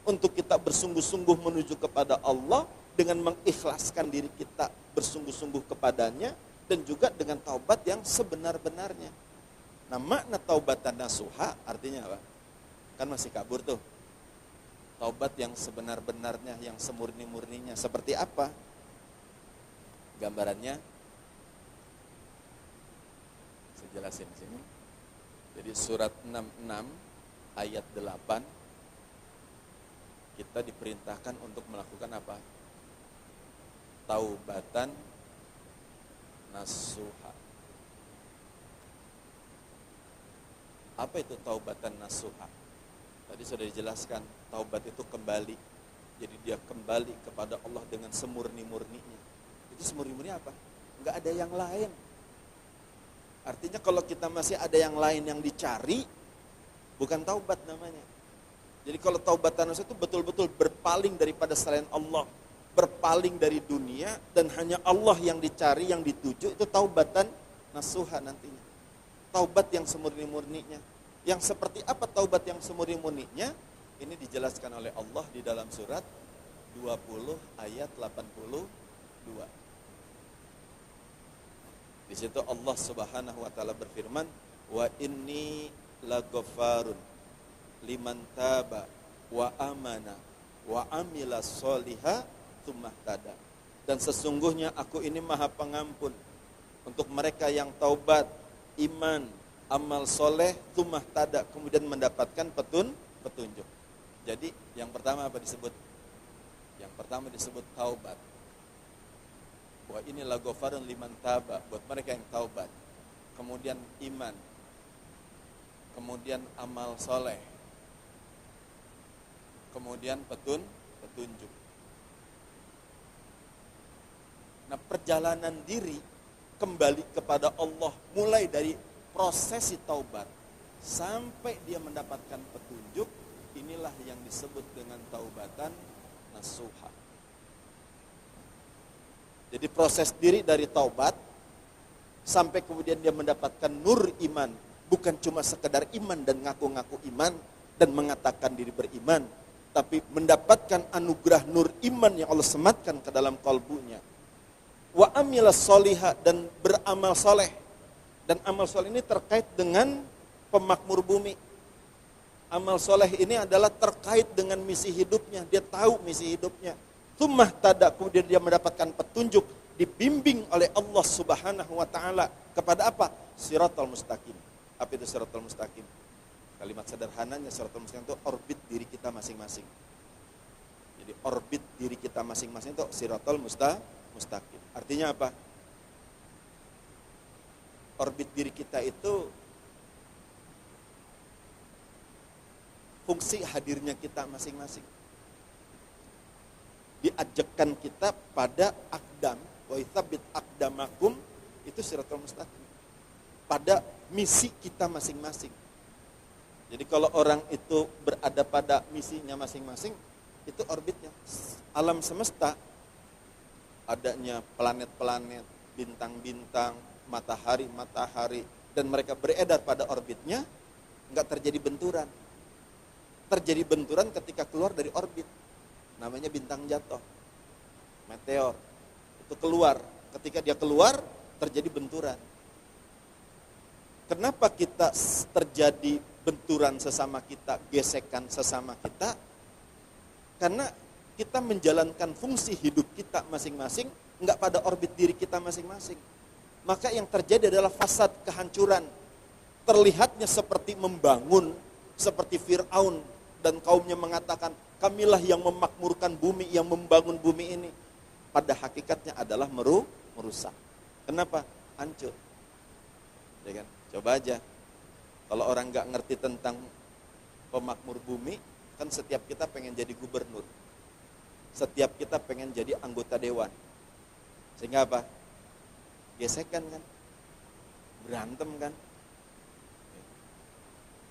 Untuk kita bersungguh-sungguh menuju kepada Allah dengan mengikhlaskan diri kita bersungguh-sungguh kepadanya, dan juga dengan taubat yang sebenar-benarnya. Nah, makna taubatan nasuha artinya apa? Kan masih kabur tuh. Taubat yang sebenar-benarnya, yang semurni-murninya seperti apa? Gambarannya saya jelasin di sini. Jadi surat 66 ayat 8 kita diperintahkan untuk melakukan apa? Taubatan nasuha. Apa itu taubatan nasuha? Tadi sudah dijelaskan, taubat itu kembali. Jadi dia kembali kepada Allah dengan semurni-murninya. Itu semurni-murni apa? Enggak ada yang lain. Artinya kalau kita masih ada yang lain yang dicari, bukan taubat namanya. Jadi kalau taubatan nasuha itu betul-betul berpaling daripada selain Allah, berpaling dari dunia, dan hanya Allah yang dicari, yang dituju, itu taubatan nasuha nantinya. Taubat yang semurni-murninya. Yang seperti apa taubat yang semurni-murninya? Ini dijelaskan oleh Allah di dalam surat 20 ayat 82. Di situ Allah Subhanahu wa taala berfirman, "Wa inni laghaffarun liman taba wa amana wa amila sholiha tsumahtada. Dan sesungguhnya aku ini Maha Pengampun untuk mereka yang taubat, iman, amal soleh, tsumahtada, kemudian mendapatkan petunjuk. Jadi yang pertama apa disebut? Yang pertama disebut taubat. Bahwa inilah ghafarun liman taba, buat mereka yang taubat. Kemudian iman. Kemudian amal soleh. Kemudian petunjuk. Nah, perjalanan diri kembali kepada Allah mulai dari prosesi taubat sampai dia mendapatkan petunjuk, inilah yang disebut dengan taubatan nasuha. Jadi proses diri dari taubat sampai kemudian dia mendapatkan nur iman, bukan cuma sekedar iman dan ngaku-ngaku iman dan mengatakan diri beriman, tapi mendapatkan anugerah nur iman yang Allah sematkan ke dalam kalbunya. Wa amilas solihah, dan beramal soleh. Dan amal soleh ini terkait dengan pemakmur bumi. Amal soleh ini adalah terkait dengan misi hidupnya. Dia tahu misi hidupnya. Tsumahtada, kemudian dia mendapatkan petunjuk, dibimbing oleh Allah Subhanahu wa taala kepada apa? Shiratal mustaqim. Apa itu shiratal mustaqim? Kalimat sederhananya shiratal mustaqim itu orbit diri kita masing-masing. Jadi orbit diri kita masing-masing itu shiratal mustaqim. Artinya apa? Orbit diri kita itu fungsi hadirnya kita masing-masing. Diajakkan kita pada akdam, wa itsabit akdamakum, itu shiratal mustaqim. Pada misi kita masing-masing. Jadi kalau orang itu berada pada misinya masing-masing, itu orbitnya. Alam semesta, adanya planet-planet, bintang-bintang, matahari-matahari, dan mereka beredar pada orbitnya, enggak terjadi benturan. Terjadi benturan ketika keluar dari orbit. Namanya bintang jatuh, meteor. Itu keluar. Ketika dia keluar, terjadi benturan. Kenapa kita terjadi benturan sesama kita, gesekan sesama kita? Karena kita menjalankan fungsi hidup kita masing-masing, enggak pada orbit diri kita masing-masing. Maka yang terjadi adalah fasad, kehancuran. Terlihatnya seperti membangun, seperti Fir'aun dan kaumnya mengatakan, kamilah yang memakmurkan bumi, yang membangun bumi ini. Pada hakikatnya adalah merusak. Kenapa? Hancur. Ya kan? Coba aja. Kalau orang enggak ngerti tentang pemakmur bumi, kan setiap kita pengen jadi gubernur. Setiap kita pengen jadi anggota dewan. Sehingga apa? Gesekan kan? Berantem kan?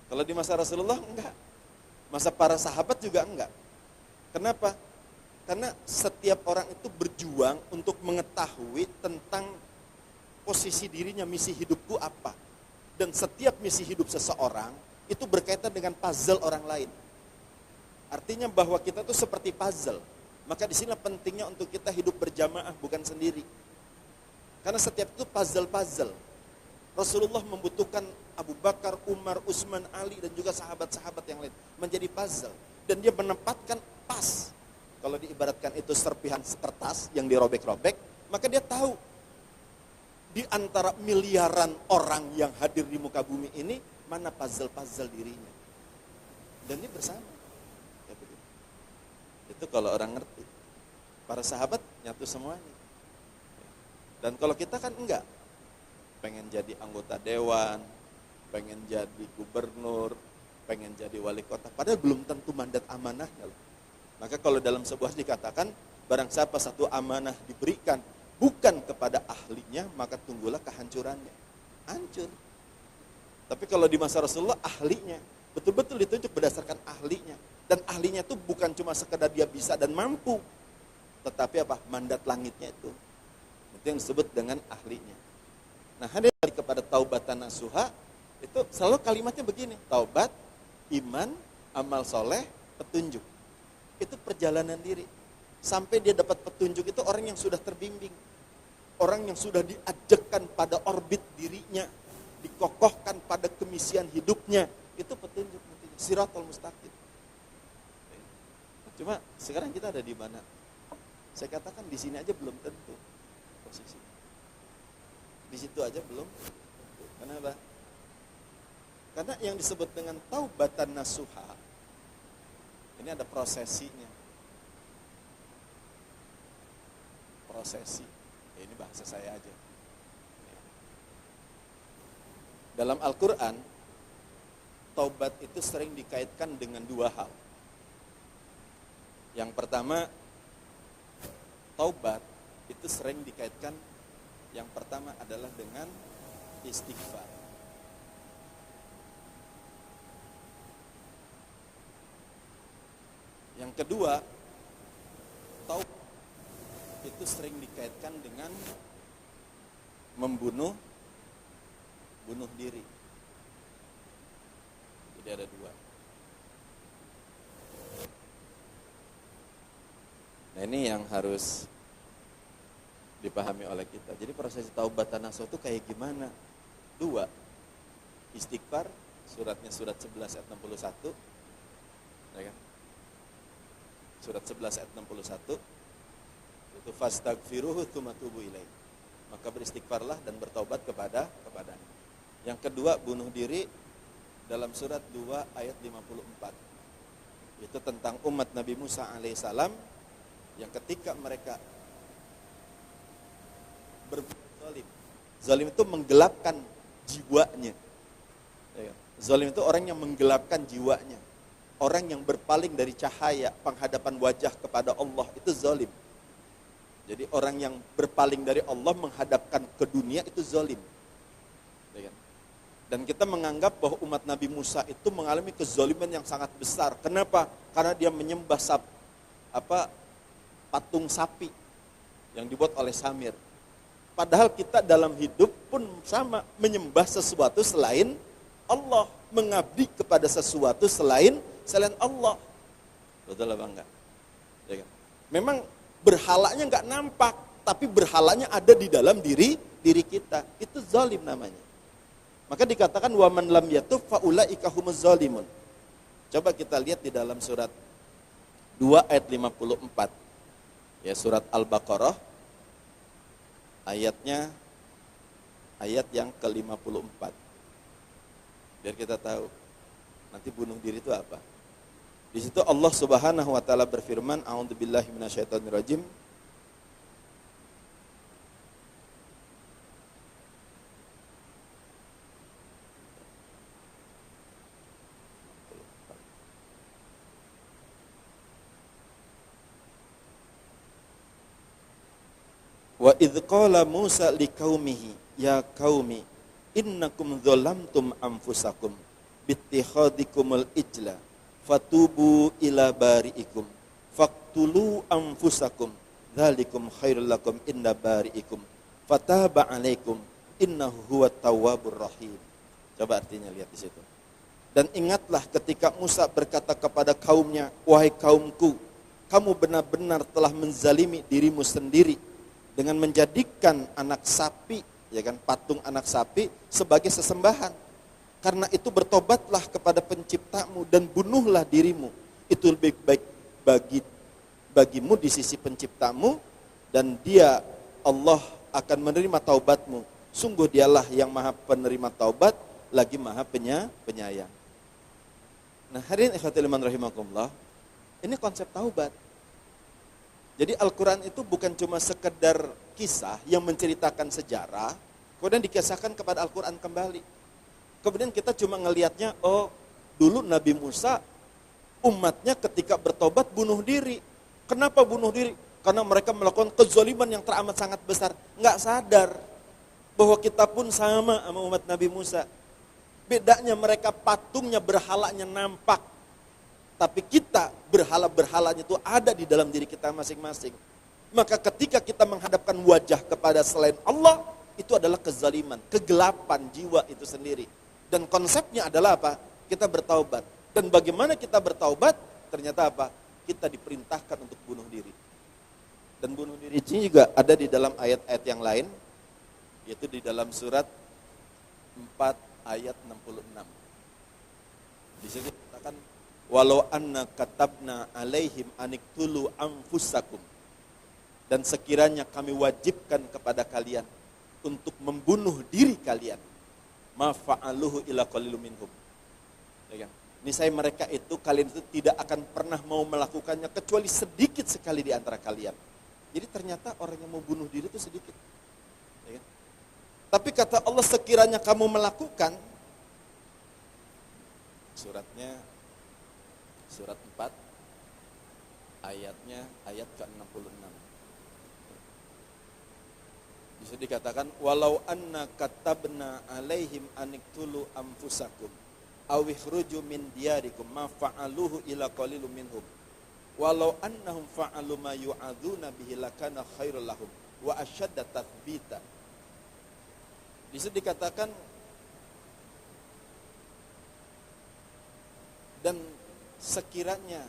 Kalau di masa Rasulullah enggak. Masa para sahabat juga enggak. Kenapa? Karena setiap orang itu berjuang untuk mengetahui tentang posisi dirinya, misi hidupku apa. Dan setiap misi hidup seseorang itu berkaitan dengan puzzle orang lain. Artinya bahwa kita itu seperti puzzle. Maka di sini pentingnya untuk kita hidup berjamaah, bukan sendiri. Karena setiap itu puzzle-puzzle. Rasulullah membutuhkan Abu Bakar, Umar, Utsman, Ali, dan juga sahabat-sahabat yang lain menjadi puzzle. Dan dia menempatkan pas. Kalau diibaratkan itu serpihan kertas yang dirobek-robek, maka dia tahu di antara miliaran orang yang hadir di muka bumi ini, mana puzzle-puzzle dirinya. Dan dia bersama. Itu kalau orang ngerti. Para sahabat nyatu semuanya. Dan kalau kita kan enggak. Pengen jadi anggota dewan, pengen jadi gubernur, pengen jadi wali kota. Padahal belum tentu mandat amanahnya. Maka kalau dalam sebuah dikatakan, barang siapa satu amanah diberikan, bukan kepada ahlinya, maka tunggulah kehancurannya. Hancur. Tapi kalau di masa Rasulullah, ahlinya. Betul-betul ditunjuk berdasarkan ahlinya. Dan ahlinya itu bukan cuma sekedar dia bisa dan mampu. Tetapi apa? Mandat langitnya itu. Itu yang disebut dengan ahlinya. Nah, hadir kepada taubatan nasuha, itu selalu kalimatnya begini. Taubat, iman, amal soleh, petunjuk. Itu perjalanan diri. Sampai dia dapat petunjuk itu orang yang sudah terbimbing. Orang yang sudah diajakkan pada orbit dirinya. Dikokohkan pada kemisian hidupnya. Itu petunjuk nantinya. Siratal mustaqim. Cuma sekarang kita ada di mana? Saya katakan di sini aja belum tentu posisi. Di situ aja belum tentu. Kenapa? Karena yang disebut dengan taubatan nasuha, ini ada prosesinya. Prosesi. Ya, ini bahasa saya aja. Dalam Al-Quran, taubat itu sering dikaitkan dengan dua hal. Yang pertama, taubat itu sering dikaitkan, yang pertama adalah dengan istighfar. Yang kedua, taubat itu sering dikaitkan dengan bunuh diri. Jadi ada dua. Nah ini yang harus dipahami oleh kita. Jadi proses taubatan nasuha itu kayak gimana? Dua. Istighfar, surat 11 ayat 61. Ya kan? Surat 11 ayat 61. Itu fastaghfiruhu tsumma tubu ilaihi. Maka beristighfarlah dan bertaubat kepadanya. Yang kedua, bunuh diri dalam surat 2 ayat 54. Itu tentang umat Nabi Musa alaihissalam yang ketika mereka berbuat zalim. Zalim itu menggelapkan jiwanya. Zalim itu orang yang menggelapkan jiwanya. Orang yang berpaling dari cahaya penghadapan wajah kepada Allah, itu zalim. Jadi orang yang berpaling dari Allah menghadapkan ke dunia itu zalim. Dan kita menganggap bahwa umat Nabi Musa itu mengalami kezaliman yang sangat besar. Kenapa? Karena dia menyembah patung sapi yang dibuat oleh Samir. Padahal kita dalam hidup pun sama, menyembah sesuatu selain Allah, mengabdi kepada sesuatu selain Allah. Betul apa enggak? Ya kan? Memang berhalanya enggak nampak, tapi berhalanya ada di dalam diri kita. Itu zalim namanya. Maka dikatakan wa man lam yatub fa ulaika humuz zalimun. Coba kita lihat di dalam surat 2 ayat 54. Ya, surat Al-Baqarah ayat yang ke-54. Biar kita tahu nanti bunuh diri itu apa. Di situ Allah Subhanahu wa taala berfirman, a'udzubillahi minasyaitonirrajim. Wa idz qala Musa liqaumihi ya qaumi innakum dzalamtum anfusakum bittikhadikumul ijla fatubu ila bari'ikum faqtulu anfusakum dzalikum khairul lakum inda bari'ikum fataba 'alaikum innahu huwat tawwabur rahim. Coba artinya lihat di situ. Dan ingatlah ketika Musa berkata kepada kaumnya, wahai kaumku, kamu benar-benar telah menzalimi dirimu sendiri dengan menjadikan anak sapi, ya kan, patung anak sapi sebagai sesembahan. Karena itu bertobatlah kepada penciptamu dan bunuhlah dirimu. Itu lebih baik bagimu di sisi penciptamu, dan dia, Allah, akan menerima taubatmu. Sungguh dialah yang maha penerima taubat, lagi maha penyayang. Nah, hadirin ikhwatul iman rahimakumullah, ini konsep taubat. Jadi Al-Quran itu bukan cuma sekedar kisah yang menceritakan sejarah, kemudian dikisahkan kepada Al-Quran kembali. Kemudian kita cuma ngelihatnya, oh dulu Nabi Musa, umatnya ketika bertobat bunuh diri. Kenapa bunuh diri? Karena mereka melakukan kezaliman yang teramat sangat besar. Nggak sadar bahwa kita pun sama umat Nabi Musa. Bedanya mereka patungnya, berhalanya nampak. Tapi kita berhala-berhalanya itu ada di dalam diri kita masing-masing. Maka ketika kita menghadapkan wajah kepada selain Allah, itu adalah kezaliman, kegelapan jiwa itu sendiri. Dan konsepnya adalah apa? Kita bertaubat. Dan bagaimana kita bertaubat? Ternyata apa? Kita diperintahkan untuk bunuh diri. Dan bunuh diri ini juga ada di dalam ayat-ayat yang lain, yaitu di dalam surat 4 ayat 66. Di situ katakan walau anna katabna alaihim aniktulu anfusakum, dan sekiranya kami wajibkan kepada kalian untuk membunuh diri kalian, ma fa'aluhu illa qalilum minhum. Ya kan? Niscaya mereka itu, kalian itu tidak akan pernah mau melakukannya kecuali sedikit sekali di antara kalian. Jadi ternyata orang yang mau bunuh diri itu sedikit. Ya kan? Tapi kata Allah, sekiranya kamu melakukan, suratnya surat 4 ayatnya ayat ke-66. Bisa dikatakan walau anna katabna alaihim aniktulu anfusakum aw ikhruju min diyarikum ma fa'aluhu illa qalilum minhum walau annahum fa'alu ma yu'adzuna bihi lakana khairul lahum wa asyadda tathbita. Bisa dikatakan dan sekiranya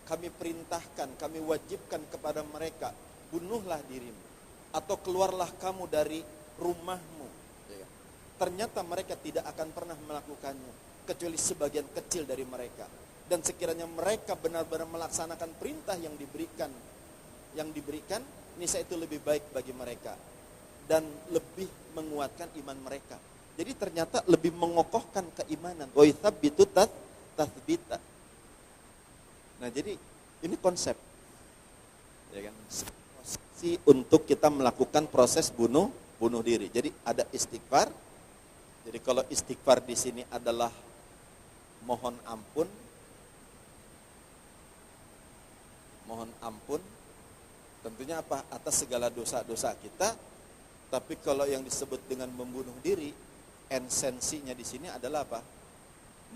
kami perintahkan, kami wajibkan kepada mereka, bunuhlah dirimu atau keluarlah kamu dari rumahmu, ternyata mereka tidak akan pernah melakukannya kecuali sebagian kecil dari mereka. Dan sekiranya mereka benar-benar melaksanakan perintah yang diberikan, niscaya itu lebih baik bagi mereka dan lebih menguatkan iman mereka. Jadi ternyata lebih mengokohkan keimanan. Wa yuthabbitu tathbita. Nah, jadi ini konsep, ya kan? Untuk kita melakukan proses bunuh diri. Jadi ada istighfar. Jadi kalau istighfar di sini adalah mohon ampun, tentunya apa? Atas segala dosa-dosa kita. Tapi kalau yang disebut dengan membunuh diri, esensinya di sini adalah apa?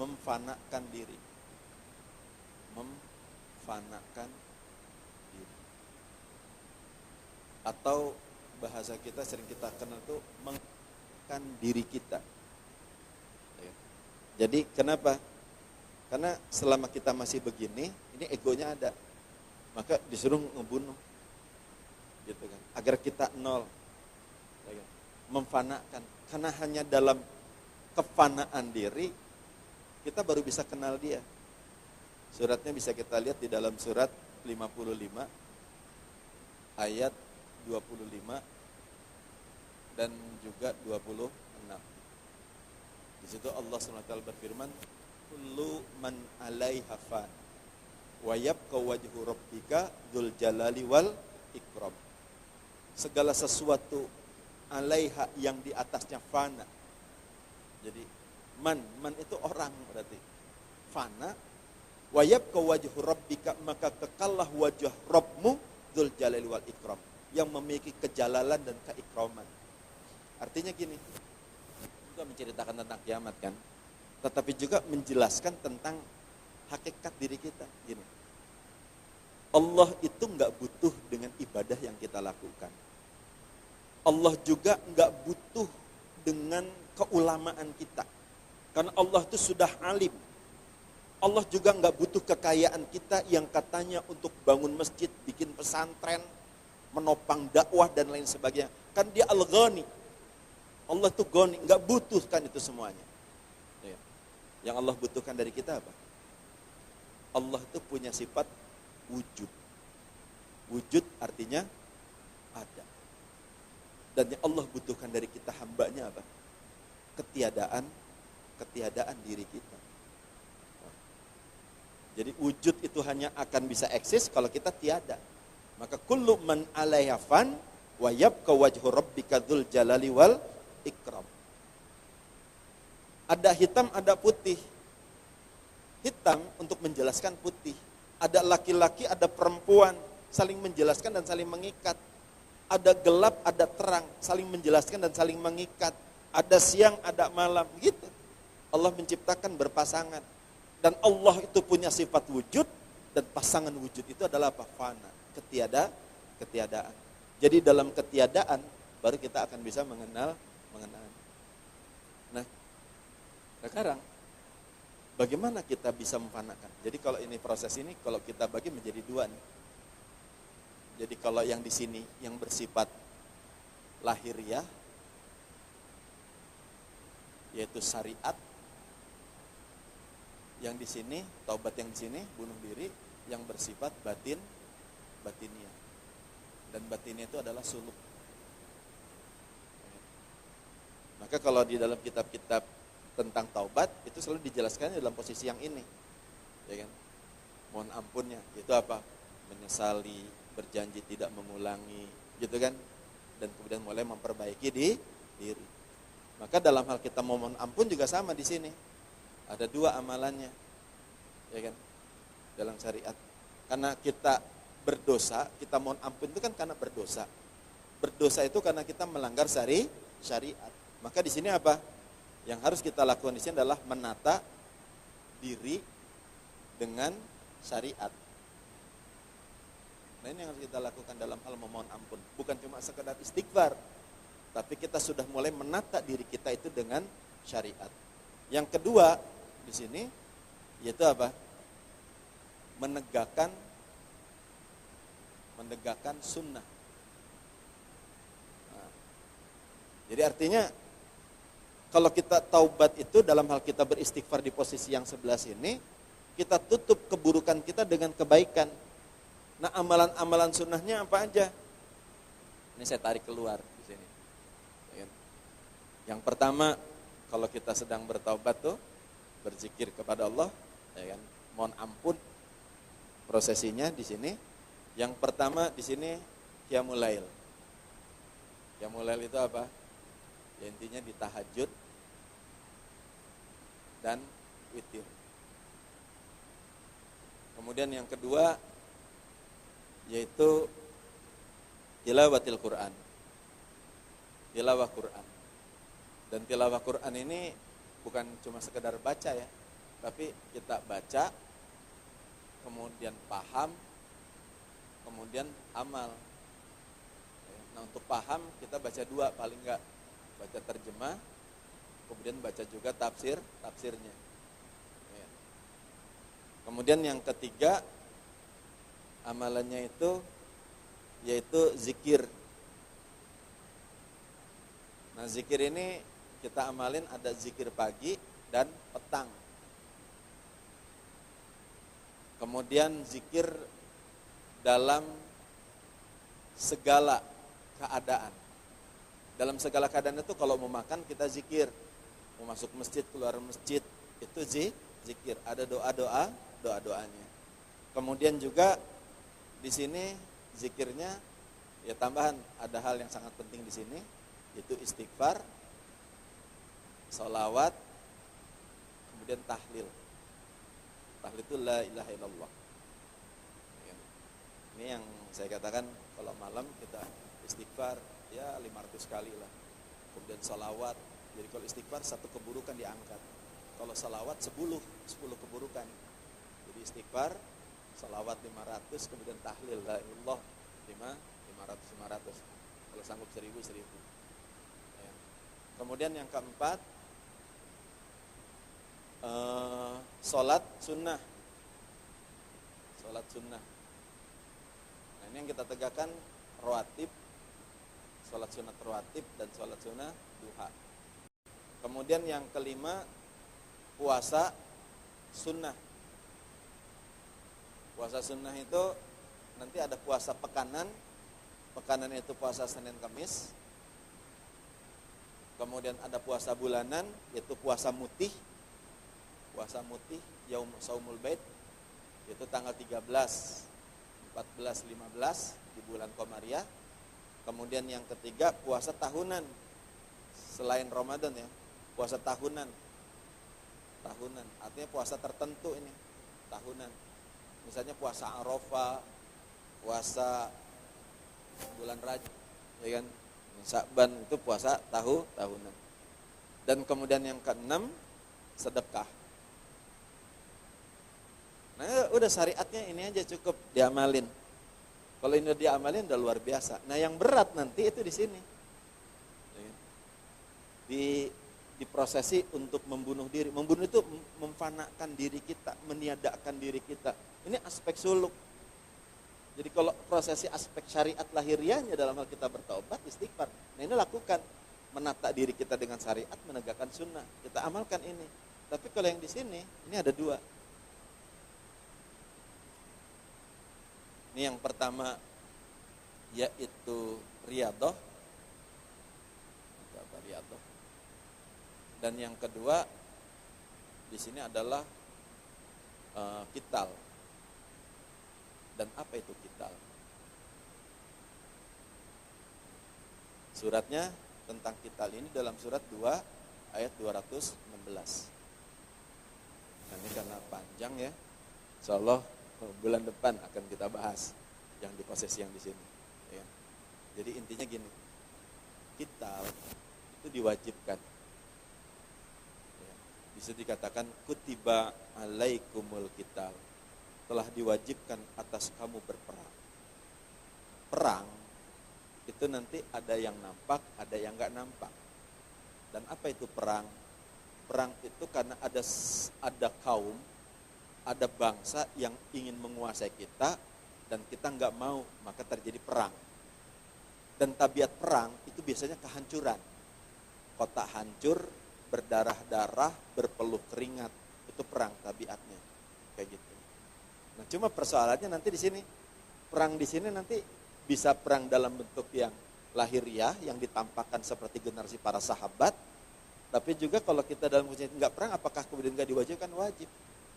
Memfanakan diri. Memfanakan diri. Atau bahasa kita sering kita kenal itu mengkan diri kita. Jadi kenapa? Karena selama kita masih begini, ini egonya ada. Maka disuruh ngebunuh. Gitu kan. Agar kita nol. Memfanakan. Karena hanya dalam kefanaan diri kita baru bisa kenal dia. Suratnya bisa kita lihat di dalam surat 55 ayat 25 dan juga 26. Di situ Allah SWT berfirman, kullu man 'alaiha fan wa yabqa wajhu rabbika dzul jalali wal ikram. Segala sesuatu 'alaiha yang di atasnya fana. Jadi man itu orang berarti. Fana wa yabqa wajhu rabbika, maka kekallah wajah Rabbmu dzul jalali wal ikram, yang memiliki kejalalan dan keikraman. Artinya gini, juga menceritakan tentang kiamat kan, tetapi juga menjelaskan tentang hakikat diri kita. Gini, Allah itu nggak butuh dengan ibadah yang kita lakukan. Allah juga nggak butuh dengan keulamaan kita, karena Allah itu sudah alim. Allah juga nggak butuh kekayaan kita yang katanya untuk bangun masjid, bikin pesantren, menopang dakwah dan lain sebagainya. Kan dia al-ghani. Allah tuh ghani, nggak butuhkan itu semuanya. Yang Allah butuhkan dari kita apa? Allah itu punya sifat wujud. Wujud artinya ada. Dan yang Allah butuhkan dari kita hambanya apa? Ketiadaan diri kita. Jadi wujud itu hanya akan bisa eksis kalau kita tiada. Maka kullu man 'alaiha fan wa yabqa wajhu rabbika dzul jalali wal ikram. Ada hitam, ada putih. Hitam untuk menjelaskan putih. Ada laki-laki, ada perempuan, saling menjelaskan dan saling mengikat. Ada gelap, ada terang, saling menjelaskan dan saling mengikat. Ada siang, ada malam, gitu. Allah menciptakan berpasangan. Dan Allah itu punya sifat wujud, dan pasangan wujud itu adalah apa? Fana, ketiadaan. Jadi dalam ketiadaan baru kita akan bisa mengenal. Nah, sekarang bagaimana kita bisa memfanakan? Jadi kalau ini proses ini, kalau kita bagi menjadi dua nih. Jadi kalau yang di sini yang bersifat lahiriah, yaitu syariat, Yang di sini, taubat yang di sini, bunuh diri, yang bersifat batinnya. Dan batinnya itu adalah suluk. Maka kalau di dalam kitab-kitab tentang taubat, itu selalu dijelaskan dalam posisi yang ini. Ya kan? Mohon ampunnya, itu apa? Menyesali, berjanji tidak mengulangi, gitu kan? Dan kemudian mulai memperbaiki diri. Maka dalam hal kita mohon ampun juga sama di sini. Ada dua amalannya, ya kan? Dalam syariat. Karena kita berdosa, kita mohon ampun itu kan karena berdosa. Berdosa itu karena kita melanggar syariat. Maka di sini apa? Yang harus kita lakukan di sini adalah menata diri dengan syariat. Nah ini yang harus kita lakukan dalam hal memohon ampun. Bukan cuma sekedar istighfar, tapi kita sudah mulai menata diri kita itu dengan syariat. Yang kedua di sini yaitu apa? Menegakkan sunnah. Nah, jadi artinya kalau kita taubat itu dalam hal kita beristighfar di posisi yang sebelah sini, kita tutup keburukan kita dengan kebaikan. Nah, amalan-amalan sunnahnya apa aja? Ini saya tarik keluar di sini. Yang pertama, kalau kita sedang bertaubat tuh berzikir kepada Allah, ya kan? Mohon ampun. Prosesinya di sini. Yang pertama di sini qiyamul lail. Qiyamul lail itu apa? Ya, intinya di tahajud dan witir. Kemudian yang kedua yaitu tilawatil Quran. Tilawah Quran. Dan tilawah Quran ini bukan cuma sekedar baca ya, tapi kita baca, kemudian paham, kemudian amal. Nah untuk paham kita baca dua paling enggak, baca terjemah, kemudian baca juga tafsirnya. Kemudian yang ketiga amalannya itu yaitu zikir. Nah zikir ini kita amalin ada zikir pagi dan petang. Kemudian zikir dalam segala keadaan. Dalam segala keadaan itu kalau mau makan kita zikir, mau masuk masjid, keluar masjid, itu zikir. Ada doa-doanya. Kemudian juga di sini zikirnya ya tambahan ada hal yang sangat penting di sini, yaitu istighfar, sholawat, kemudian tahlil. Tahlil itu la ilaha illallah. Ini yang saya katakan kalau malam kita istighfar ya 500 kali lah. Kemudian sholawat. Jadi kalau istighfar satu keburukan diangkat. Kalau sholawat 10 keburukan. Jadi istighfar, sholawat 500, kemudian tahlil la ilallah 500. Kalau sanggup 1000. Ya. Kemudian yang keempat sholat sunnah. Nah ini yang kita tegakkan rawatib, sholat sunat rawatib dan sholat sunnah duha. Kemudian yang kelima puasa sunnah. Puasa sunnah itu nanti ada puasa pekanan itu puasa Senin Kamis. Kemudian ada puasa bulanan yaitu puasa mutih. Puasa mutih yaum saumul bait yaitu tanggal 13, 14, 15 di bulan Qamariyah. Kemudian yang ketiga puasa tahunan selain Ramadan ya, puasa tahunan artinya puasa tertentu ini tahunan. Misalnya puasa Arafah, puasa bulan Rajab, ya kan? Sya'ban itu puasa tahunan. Dan kemudian yang keenam sedekah. Nah udah syariatnya ini aja cukup diamalin. Kalau ini diamalin udah luar biasa. Nah yang berat nanti itu di sini. Diprosesi untuk membunuh diri. Membunuh itu memfanakan diri kita, meniadakan diri kita. Ini aspek suluk. Jadi kalau prosesi aspek syariat lahiriahnya dalam hal kita bertaubat, istighfar. Nah ini lakukan. Menata diri kita dengan syariat, menegakkan sunnah. Kita amalkan ini. Tapi kalau yang di sini, ini ada dua. Ini yang pertama yaitu riyadhah. Riyadhah. Dan yang kedua di sini adalah qital. Dan apa itu qital? Suratnya tentang qital ini dalam surat 2 ayat 216. Nah, ini karena panjang ya. Insyaallah bulan depan akan kita bahas yang di posesi yang di sini. Ya. Jadi intinya gini, qital itu diwajibkan. Ya. Bisa dikatakan kutiba alaikumul qital, telah diwajibkan atas kamu berperang. Perang itu nanti ada yang nampak, ada yang nggak nampak. Dan apa itu perang? Perang itu karena ada kaum, ada bangsa yang ingin menguasai kita dan kita nggak mau, maka terjadi perang. Dan tabiat perang itu biasanya kehancuran. Kota hancur, berdarah-darah, berpeluh keringat, itu perang tabiatnya, kayak gitu. Nah, cuma persoalannya nanti di sini, perang di sini nanti bisa perang dalam bentuk yang lahiriah, yang ditampakkan seperti generasi para sahabat. Tapi juga kalau kita dalam kondisi nggak perang, apakah kemudian nggak diwajibkan? Wajib.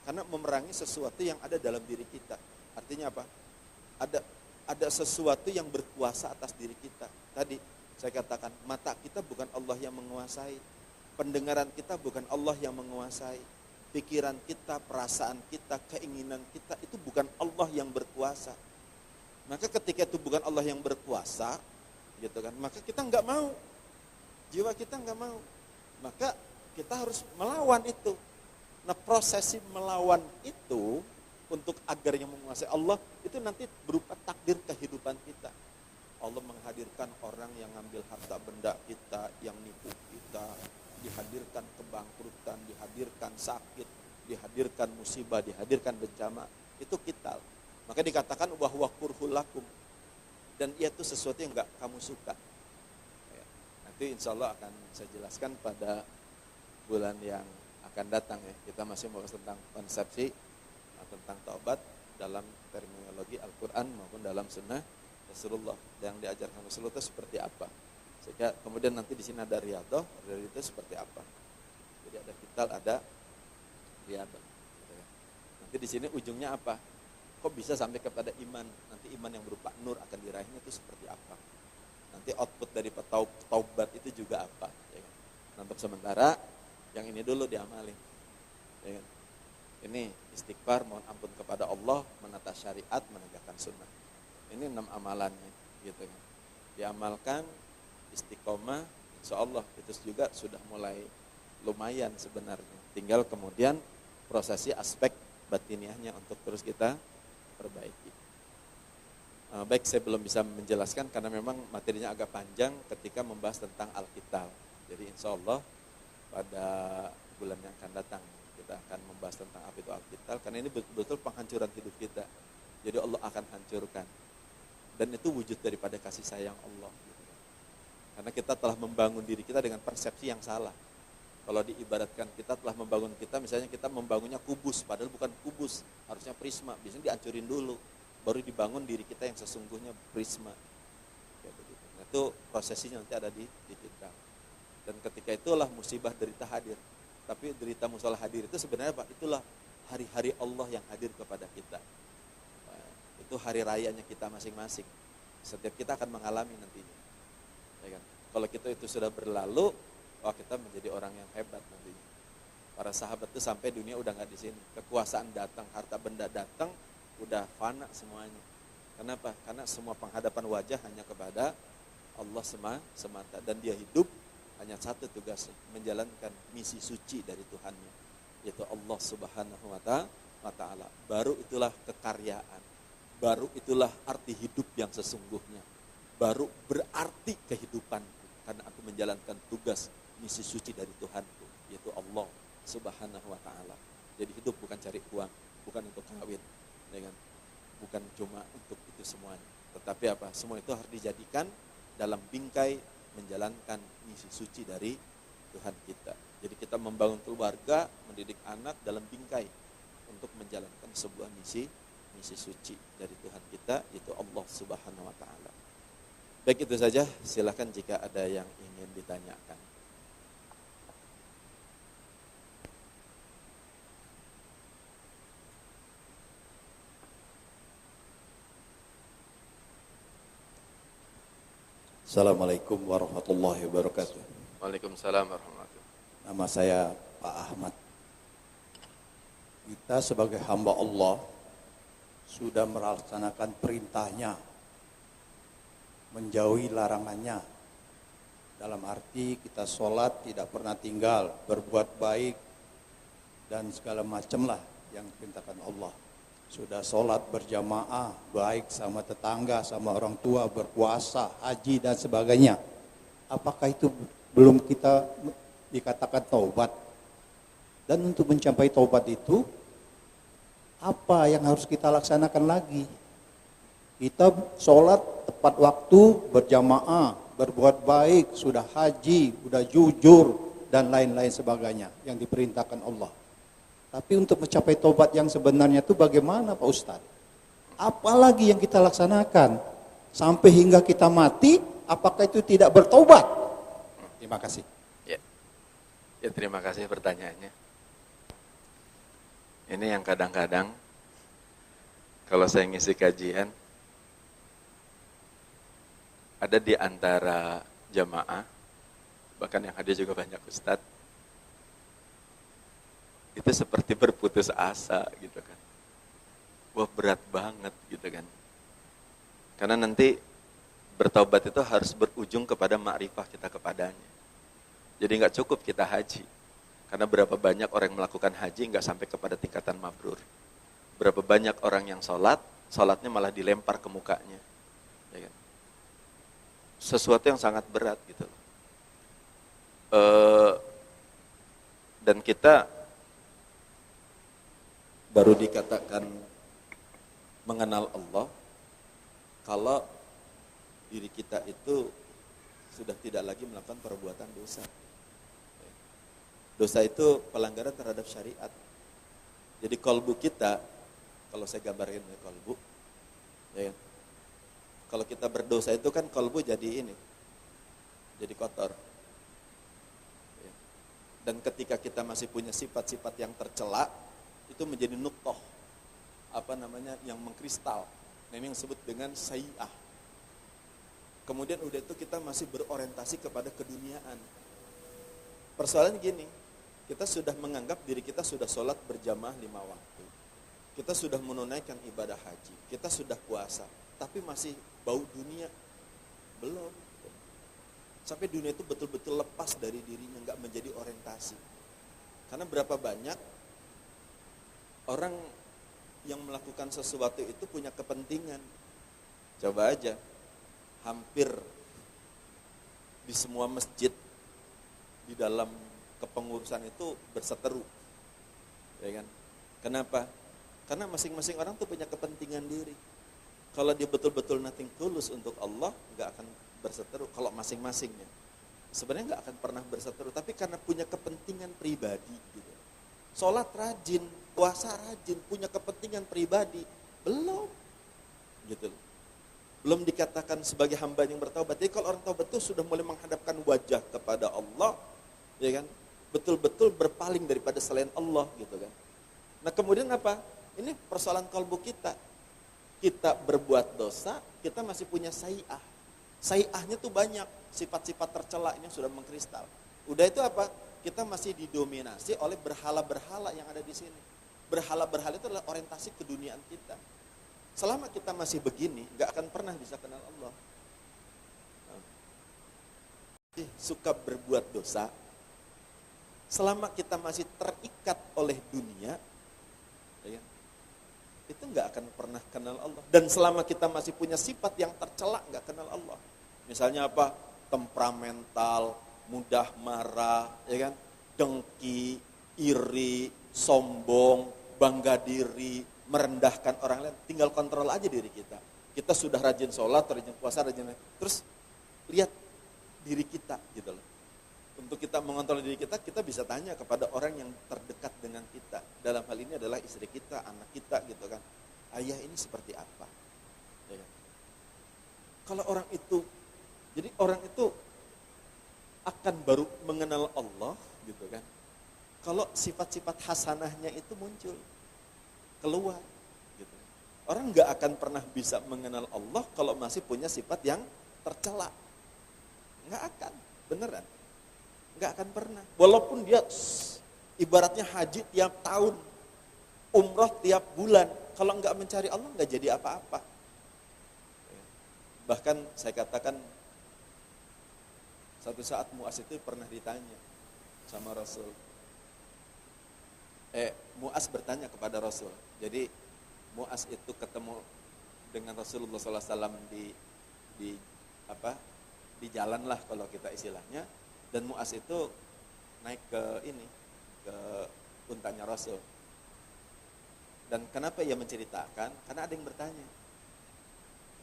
Karena memerangi sesuatu yang ada dalam diri kita. Artinya apa? Ada sesuatu yang berkuasa atas diri kita. Tadi saya katakan, mata kita bukan Allah yang menguasai. Pendengaran kita bukan Allah yang menguasai. Pikiran kita, perasaan kita, keinginan kita, itu bukan Allah yang berkuasa. Maka ketika itu bukan Allah yang berkuasa, gitu kan, maka kita nggak mau. Jiwa kita nggak mau. Maka kita harus melawan itu. Nah, prosesi melawan itu untuk agar yang menguasai Allah itu nanti berupa takdir kehidupan kita. Allah menghadirkan orang yang ngambil harta benda kita, yang nipu kita, dihadirkan kebangkrutan, dihadirkan sakit, dihadirkan musibah, dihadirkan bencana. Itu qital. Maka dikatakan wa huwa kurhul lakum. Dan itu sesuatu yang enggak kamu suka. Nanti insya Allah akan saya jelaskan pada bulan yang akan datang ya. Kita masih membahas tentang konsepsi tentang taubat dalam terminologi Al-Quran maupun dalam sunnah Rasulullah. Yang diajarkan Rasulullah itu seperti apa. Sehingga kemudian nanti di sini ada riyadhah, dari itu seperti apa. Jadi ada qital, ada riyadhah. Nanti di sini ujungnya apa? Kok bisa sampai kepada iman? Nanti iman yang berupa nur akan diraihnya itu seperti apa? Nanti output dari taubat itu juga apa? Ya kan? Nah, untuk sementara yang ini dulu diamalin. Ya kan? Ini istighfar, mohon ampun kepada Allah, menata syariat, menegakkan sunnah. Ini 6 amalannya, gitu kan. Diamalkan, istiqomah, insya Allah itu juga sudah mulai lumayan sebenarnya. Tinggal kemudian prosesi aspek batiniahnya untuk terus kita perbaiki. Baik, saya belum bisa menjelaskan karena memang materinya agak panjang ketika membahas tentang Al-Qital. Jadi insya Allah pada bulan yang akan datang kita akan membahas tentang apa itu Al-Qital, karena ini betul-betul penghancuran hidup kita. Jadi Allah akan hancurkan. Dan itu wujud daripada kasih sayang Allah. Gitu. Karena kita telah membangun diri kita dengan persepsi yang salah. Kalau diibaratkan kita telah membangun kita, misalnya kita membangunnya kubus, padahal bukan kubus, harusnya prisma. Biasanya dihancurin dulu, baru dibangun diri kita yang sesungguhnya prisma. Kayak begitu. Nah, itu prosesnya nanti ada di kita. Dan ketika itulah musibah derita hadir. Tapi derita musibah hadir itu sebenarnya apa? Itulah hari-hari Allah yang hadir kepada kita. Itu hari rayanya kita masing-masing. Setiap kita akan mengalami nantinya. Ya kan? Kalau kita itu sudah berlalu, wah kita menjadi orang yang hebat nantinya. Para sahabat itu sampai dunia udah nggak di sini. Kekuasaan datang, harta benda datang, udah fana semuanya. Kenapa? Karena semua penghadapan wajah hanya kepada Allah semata. Dan dia hidup hanya satu tugas, menjalankan misi suci dari Tuhannya, yaitu Allah Subhanahu wa Ta'ala. Baru itulah kekaryaan. Baru itulah arti hidup yang sesungguhnya. Baru berarti kehidupanku, karena aku menjalankan tugas misi suci dari Tuhanku, yaitu Allah Subhanahu wa Ta'ala. Jadi hidup bukan cari uang, bukan untuk kawin, bukan cuma untuk itu semuanya. Tetapi apa? Semua itu harus dijadikan dalam bingkai menjalankan misi suci dari Tuhan kita. Jadi kita membangun keluarga, mendidik anak dalam bingkai untuk menjalankan sebuah misi suci dari Tuhan kita, yaitu Allah Subhanahu wa taala. Baik, itu saja. Silakan jika ada yang ingin ditanyakan. Assalamualaikum warahmatullahi wabarakatuh.
Waalaikumsalam warahmatullahi wabarakatuh.
Nama saya Pak Ahmad. Kita sebagai hamba Allah sudah melaksanakan perintahnya, menjauhi larangannya. Dalam arti kita sholat tidak pernah tinggal, berbuat baik, dan segala macam lah yang diperintahkan Allah. Sudah sholat berjamaah, baik sama tetangga, sama orang tua, berpuasa, haji dan sebagainya. Apakah itu belum kita dikatakan taubat? Dan untuk mencapai taubat itu, apa yang harus kita laksanakan lagi? Kita sholat tepat waktu, berjamaah, berbuat baik, sudah haji, sudah jujur, dan lain-lain sebagainya yang diperintahkan Allah. Tapi untuk mencapai taubat yang sebenarnya itu bagaimana Pak Ustadz? Apalagi yang kita laksanakan? Sampai hingga kita mati, apakah itu tidak bertaubat? Terima kasih.
Ya, terima kasih pertanyaannya. Ini yang kadang-kadang kalau saya ngisi kajian, ada di antara jamaah, bahkan yang hadir juga banyak ustadz, itu seperti berputus asa gitu kan. Wah, berat banget gitu kan. Karena nanti bertaubat itu harus berujung kepada ma'rifah kita kepadanya. Jadi nggak cukup kita haji. Karena berapa banyak orang yang melakukan haji nggak sampai kepada tingkatan mabrur. Berapa banyak orang yang sholatnya malah dilempar ke mukanya. Ya kan? Sesuatu yang sangat berat gitu. Dan kita baru dikatakan mengenal Allah kalau diri kita itu sudah tidak lagi melakukan perbuatan dosa. Dosa itu pelanggaran terhadap syariat. Jadi kolbu kita, kalau saya gambarin kolbu, ya kan? Kalau kita berdosa itu kan kolbu jadi ini, jadi kotor. Dan ketika kita masih punya sifat-sifat yang tercela, itu menjadi nuqtoh, yang mengkristal. Nah, ini yang disebut dengan sayyi'ah. Kemudian udah itu kita masih berorientasi kepada keduniaan. Persoalannya gini, kita sudah menganggap diri kita sudah sholat berjamaah 5 waktu. Kita sudah menunaikan ibadah haji, kita sudah puasa, tapi masih bau dunia. Belum. Sampai dunia itu betul-betul lepas dari dirinya, nggak menjadi orientasi. Karena berapa banyak orang yang melakukan sesuatu itu punya kepentingan. Coba aja, hampir di semua masjid di dalam kepengurusan itu berseteru, ya kan? Kenapa? Karena masing-masing orang tuh punya kepentingan diri. Kalau dia betul-betul nothing tulus untuk Allah, nggak akan berseteru. Kalau masing-masingnya, sebenarnya nggak akan pernah berseteru. Tapi karena punya kepentingan pribadi, gitu. Sholat rajin, puasa rajin, punya kepentingan pribadi, belum, gitu. Belum dikatakan sebagai hamba yang bertaubat. Jadi kalau orang taubat itu sudah mulai menghadapkan wajah kepada Allah, ya kan? Betul-betul berpaling daripada selain Allah, gitu kan. Nah, kemudian apa? Ini persoalan kalbu kita. Kita berbuat dosa, kita masih punya sayyi'ah. Sayyi'ahnya tuh banyak, sifat-sifat tercela ini sudah mengkristal. Udah itu apa? Kita masih didominasi oleh berhala-berhala yang ada di sini. Berhala-berhala itu adalah orientasi keduniaan kita. Selama kita masih begini, gak akan pernah bisa kenal Allah. Suka berbuat dosa, selama kita masih terikat oleh dunia, ya, itu gak akan pernah kenal Allah. Dan selama kita masih punya sifat yang tercela, gak kenal Allah. Misalnya apa? Temperamental, mudah marah, ya kan? Dengki, iri, sombong, bangga diri, merendahkan orang lain. Tinggal kontrol aja diri kita. Kita sudah rajin sholat, rajin puasa, terus lihat diri kita gitu loh.
Untuk kita mengontrol diri kita, kita bisa tanya kepada orang yang terdekat dengan kita. Dalam hal ini adalah istri kita, anak kita gitu kan. Ayah ini seperti apa? Ya kan? Kalau orang itu, jadi orang itu akan baru mengenal Allah gitu kan. Kalau sifat-sifat hasanahnya itu muncul, keluar gitu. Orang nggak akan pernah bisa mengenal Allah kalau masih punya sifat yang tercela. Nggak akan, beneran. Nggak akan pernah. Walaupun dia ibaratnya haji tiap tahun, umroh tiap bulan, kalau nggak mencari Allah nggak jadi apa-apa. Bahkan saya katakan, satu saat Mu'az itu pernah ditanya sama Rasul. Mu'az bertanya kepada Rasul. Jadi Mu'az itu ketemu dengan Rasulullah SAW di jalan lah kalau kita istilahnya. Dan Mu'az itu naik ke untanya Rasul. Dan kenapa ia menceritakan? Karena ada yang bertanya.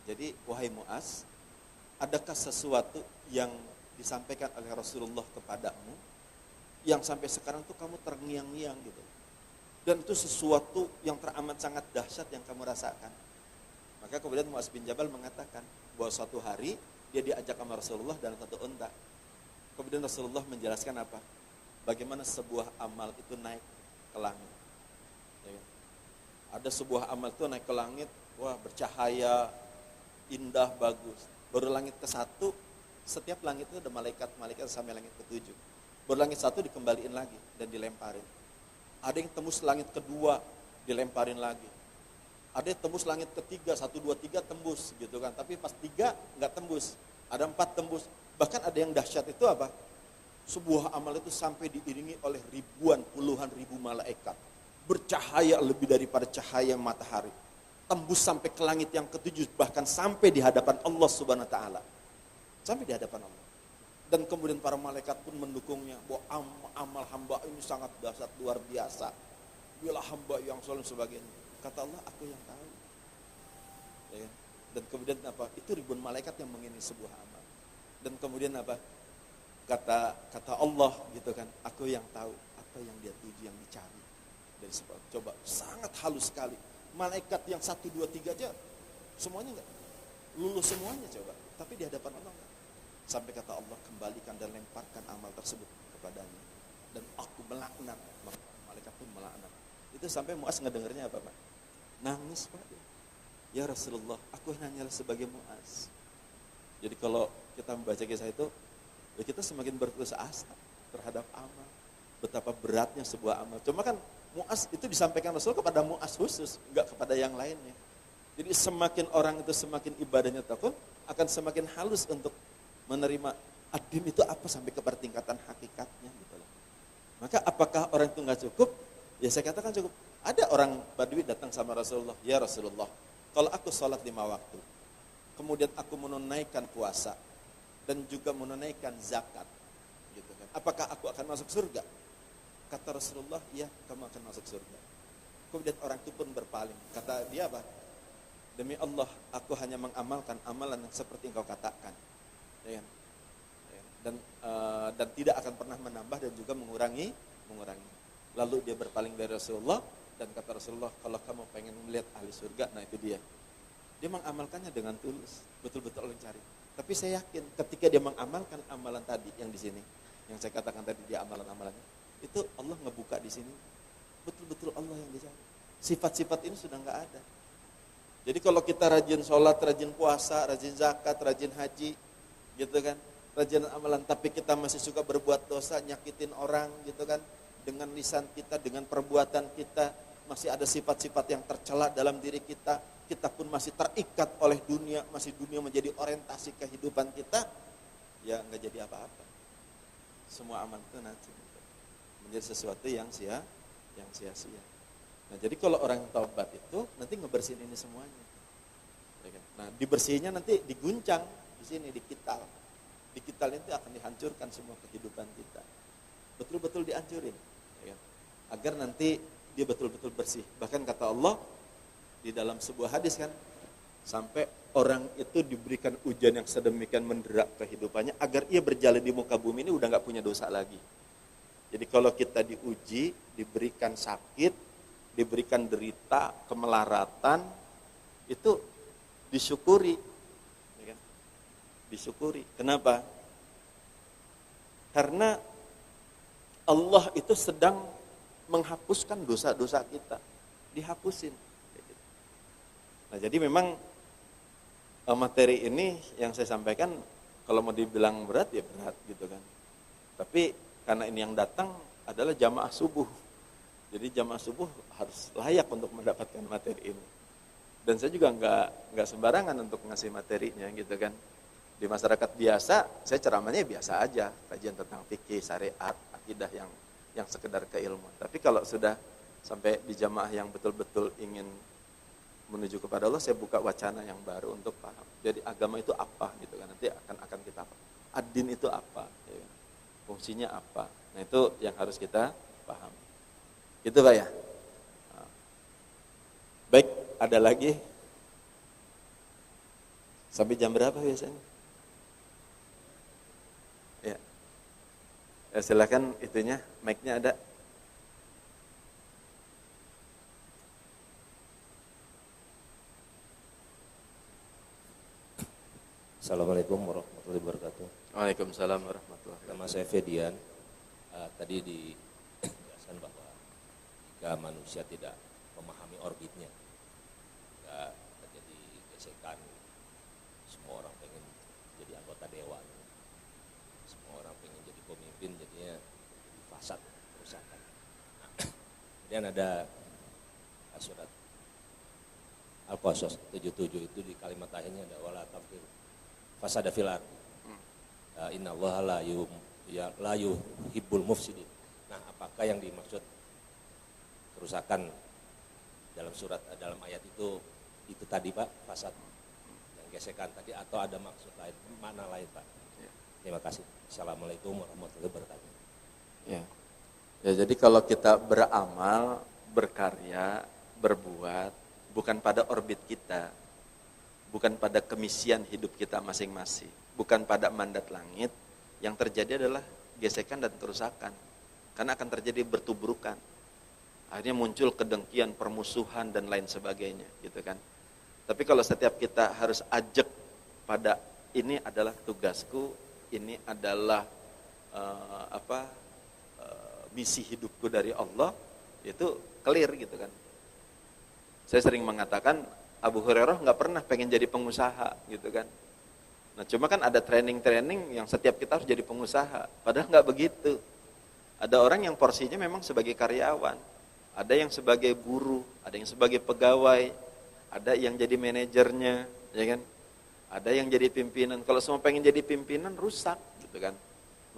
Jadi, wahai Mu'az, adakah sesuatu yang disampaikan oleh Rasulullah kepadamu yang sampai sekarang tuh kamu terngiang-ngiang gitu? Dan itu sesuatu yang teramat sangat dahsyat yang kamu rasakan. Maka kemudian Mu'az bin Jabal mengatakan bahwa suatu hari dia diajak sama Rasulullah dalam satu unta. Kemudian Rasulullah menjelaskan apa? Bagaimana sebuah amal itu naik ke langit. Ya, ada sebuah amal itu naik ke langit, wah bercahaya, indah, bagus. Baru langit ke-1, setiap langit itu ada malaikat sampai langit ke-7. Baru langit 1 dikembaliin lagi dan dilemparin. Ada yang tembus langit ke-2, dilemparin lagi. Ada yang tembus langit ke-3, 1, 2, 3 tembus gitu kan. Tapi pas 3 nggak tembus, ada 4 tembus. Bahkan ada yang dahsyat itu apa? Sebuah amal itu sampai diiringi oleh ribuan, puluhan ribu malaikat. Bercahaya lebih daripada cahaya matahari. Tembus sampai ke langit yang ke-7, bahkan sampai di hadapan Allah Subhanahu wa taala. Sampai di hadapan Allah. Dan kemudian para malaikat pun mendukungnya bahwa amal hamba ini sangat dahsyat, luar biasa. Bila hamba yang soleh sebagainya. Kata Allah, aku yang tahu. Ya. Dan kemudian apa? Itu ribuan malaikat yang mengiringi sebuah amal. Dan kemudian apa? Kata Allah gitu kan, aku yang tahu apa yang dia tuju, yang dicari. Dari sebab coba sangat halus sekali. Malaikat yang 1, 2, 3 aja semuanya enggak lulus semuanya coba, tapi di hadapan Allah enggak. Sampai kata Allah, kembalikan dan lemparkan amal tersebut kepadanya. Dan aku melaknat, malaikat pun melaknat. Itu sampai Mu'az ngedengernya apa Pak? Nangis Pak. Ya Rasulullah, aku hanyalah sebagai Mu'az. Jadi kalau kita membaca kisah itu, ya kita semakin berputus asa terhadap amal. Betapa beratnya sebuah amal. Cuma kan Mu'az itu disampaikan Rasul kepada Mu'az khusus, enggak kepada yang lainnya. Jadi semakin orang itu semakin ibadahnya tekun, akan semakin halus untuk menerima ad-din itu apa sampai ke tingkatan hakikatnya gitu loh. Maka apakah orang itu enggak cukup? Ya saya katakan cukup. Ada orang Badui datang sama Rasulullah, ya Rasulullah, kalau aku sholat 5 waktu, kemudian aku menunaikan puasa dan juga menunaikan zakat, gitu kan. Apakah aku akan masuk surga? Kata Rasulullah, ya kamu akan masuk surga. Kemudian orang itu pun berpaling. Kata dia apa? Demi Allah, aku hanya mengamalkan amalan yang seperti engkau katakan. Ya, dan tidak akan pernah menambah dan juga mengurangi. Lalu dia berpaling dari Rasulullah dan kata Rasulullah, kalau kamu pengen melihat ahli surga, nah itu dia. Dia mengamalkannya dengan tulus, betul-betul Allah cari. Tapi saya yakin ketika dia mengamalkan amalan tadi yang di sini, yang saya katakan tadi dia amalan-amalannya, itu Allah ngebuka di sini, betul-betul Allah yang dicari. Sifat-sifat ini sudah nggak ada. Jadi kalau kita rajin sholat, rajin puasa, rajin zakat, rajin haji, gitu kan, rajin amalan, tapi kita masih suka berbuat dosa, nyakitin orang, gitu kan, dengan lisan kita, dengan perbuatan kita, masih ada sifat-sifat yang tercela dalam diri kita, kita pun masih terikat oleh dunia, masih dunia menjadi orientasi kehidupan kita, ya nggak jadi apa-apa. Semua amal itu nanti menjadi sesuatu yang sia-sia. Nah jadi kalau orang taubat itu nanti ngebersihin ini semuanya. Nah dibersihinnya nanti diguncang di sini, dikital. Dikital itu akan dihancurkan semua kehidupan kita. Betul-betul dihancurin. Agar nanti dia betul-betul bersih. Bahkan kata Allah di dalam sebuah hadis kan, sampai orang itu diberikan ujian yang sedemikian menderak kehidupannya agar ia berjalan di muka bumi ini udah nggak punya dosa lagi. Jadi kalau kita diuji, diberikan sakit, diberikan derita, kemelaratan, itu disyukuri. Ya kan? Disyukuri. Kenapa? Karena Allah itu sedang menghapuskan dosa-dosa kita. Dihapusin. Nah jadi memang materi ini yang saya sampaikan kalau mau dibilang berat ya berat gitu kan. Tapi karena ini yang datang adalah jamaah subuh. Jadi jamaah subuh harus layak untuk mendapatkan materi ini. Dan saya juga nggak sembarangan untuk ngasih materinya gitu kan. Di masyarakat biasa, saya ceramahnya biasa aja, kajian tentang fikih, syariat, akidah yang sekedar keilmuan. Tapi kalau sudah sampai di jamaah yang betul-betul ingin menuju kepada Allah, saya buka wacana yang baru untuk paham. Jadi agama itu apa gitu kan? Nanti akan kita apa? Ad-din itu apa? Ya kan? Fungsinya apa? Nah itu yang harus kita paham. Gitu Pak ya? Nah. Baik, ada lagi? Sampai jam berapa biasanya? Ya. Silakan itunya, mic-nya ada.
Assalamualaikum warahmatullahi wabarakatuh.
Waalaikumsalam warahmatullahi wabarakatuh.
Nama saya Fedian. Tadi dijelaskan bahwa jika manusia tidak memahami orbitnya, tidak terjadi gesekan. Semua orang pengen jadi anggota dewan, semua orang pengen jadi pemimpin, jadinya jadi fasad, kerusakan. Nah, kemudian ada surat Al-Qasas 77 itu di kalimat akhirnya ada wala tamfir fasada fil ardh. Innallaha la yuhibbul mufsidin. Nah, apakah yang dimaksud kerusakan dalam ayat itu tadi Pak, fasad yang gesekan tadi, atau ada maksud lain, makna lain Pak? Terima kasih. Assalamualaikum warahmatullahi wabarakatuh.
Ya. Ya, jadi kalau kita beramal, berkarya, berbuat bukan pada orbit kita, bukan pada kemisian hidup kita masing-masing, bukan pada mandat langit, yang terjadi adalah gesekan dan kerusakan. Karena akan terjadi bertubrukan. Akhirnya muncul kedengkian, permusuhan dan lain sebagainya, gitu kan. Tapi kalau setiap kita harus ajak pada ini adalah tugasku, ini adalah misi hidupku dari Allah, itu clear gitu kan. Saya sering mengatakan Abu Hurairah nggak pernah pengen jadi pengusaha gitu kan. Nah cuma kan ada training-training yang setiap kita harus jadi pengusaha. Padahal nggak begitu. Ada orang yang porsinya memang sebagai karyawan, ada yang sebagai buruh, ada yang sebagai pegawai, ada yang jadi manajernya, ya kan? Ada yang jadi pimpinan. Kalau semua pengen jadi pimpinan rusak gitu kan.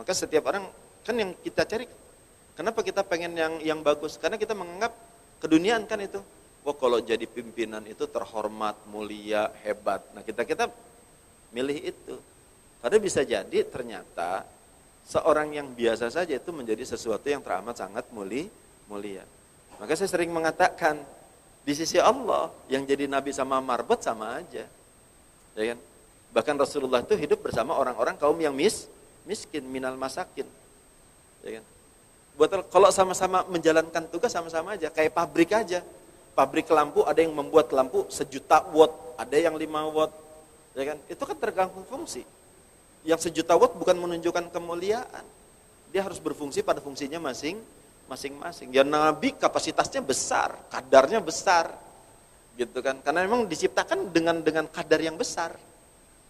Maka setiap orang kan yang kita cari, kenapa kita pengen yang bagus? Karena kita menganggap keduniaan kan itu. Wah kalau jadi pimpinan itu terhormat, mulia, hebat. Nah kita milih itu. Padahal bisa jadi ternyata seorang yang biasa saja itu menjadi sesuatu yang teramat sangat mulia. Maka saya sering mengatakan di sisi Allah yang jadi nabi sama marbot sama aja. Ya kan? Bahkan Rasulullah itu hidup bersama orang-orang kaum yang miskin, minal masakin. Ya kan? Kalau sama-sama menjalankan tugas sama-sama aja, kayak pabrik aja. Pabrik lampu ada yang membuat lampu 1.000.000 watt, ada yang 5 watt, ya kan? Itu kan tergantung fungsi. Yang 1.000.000 watt bukan menunjukkan kemuliaan, dia harus berfungsi pada fungsinya masing-masing. Ya Nabi kapasitasnya besar, kadarnya besar, gitu kan? Karena memang diciptakan dengan kadar yang besar.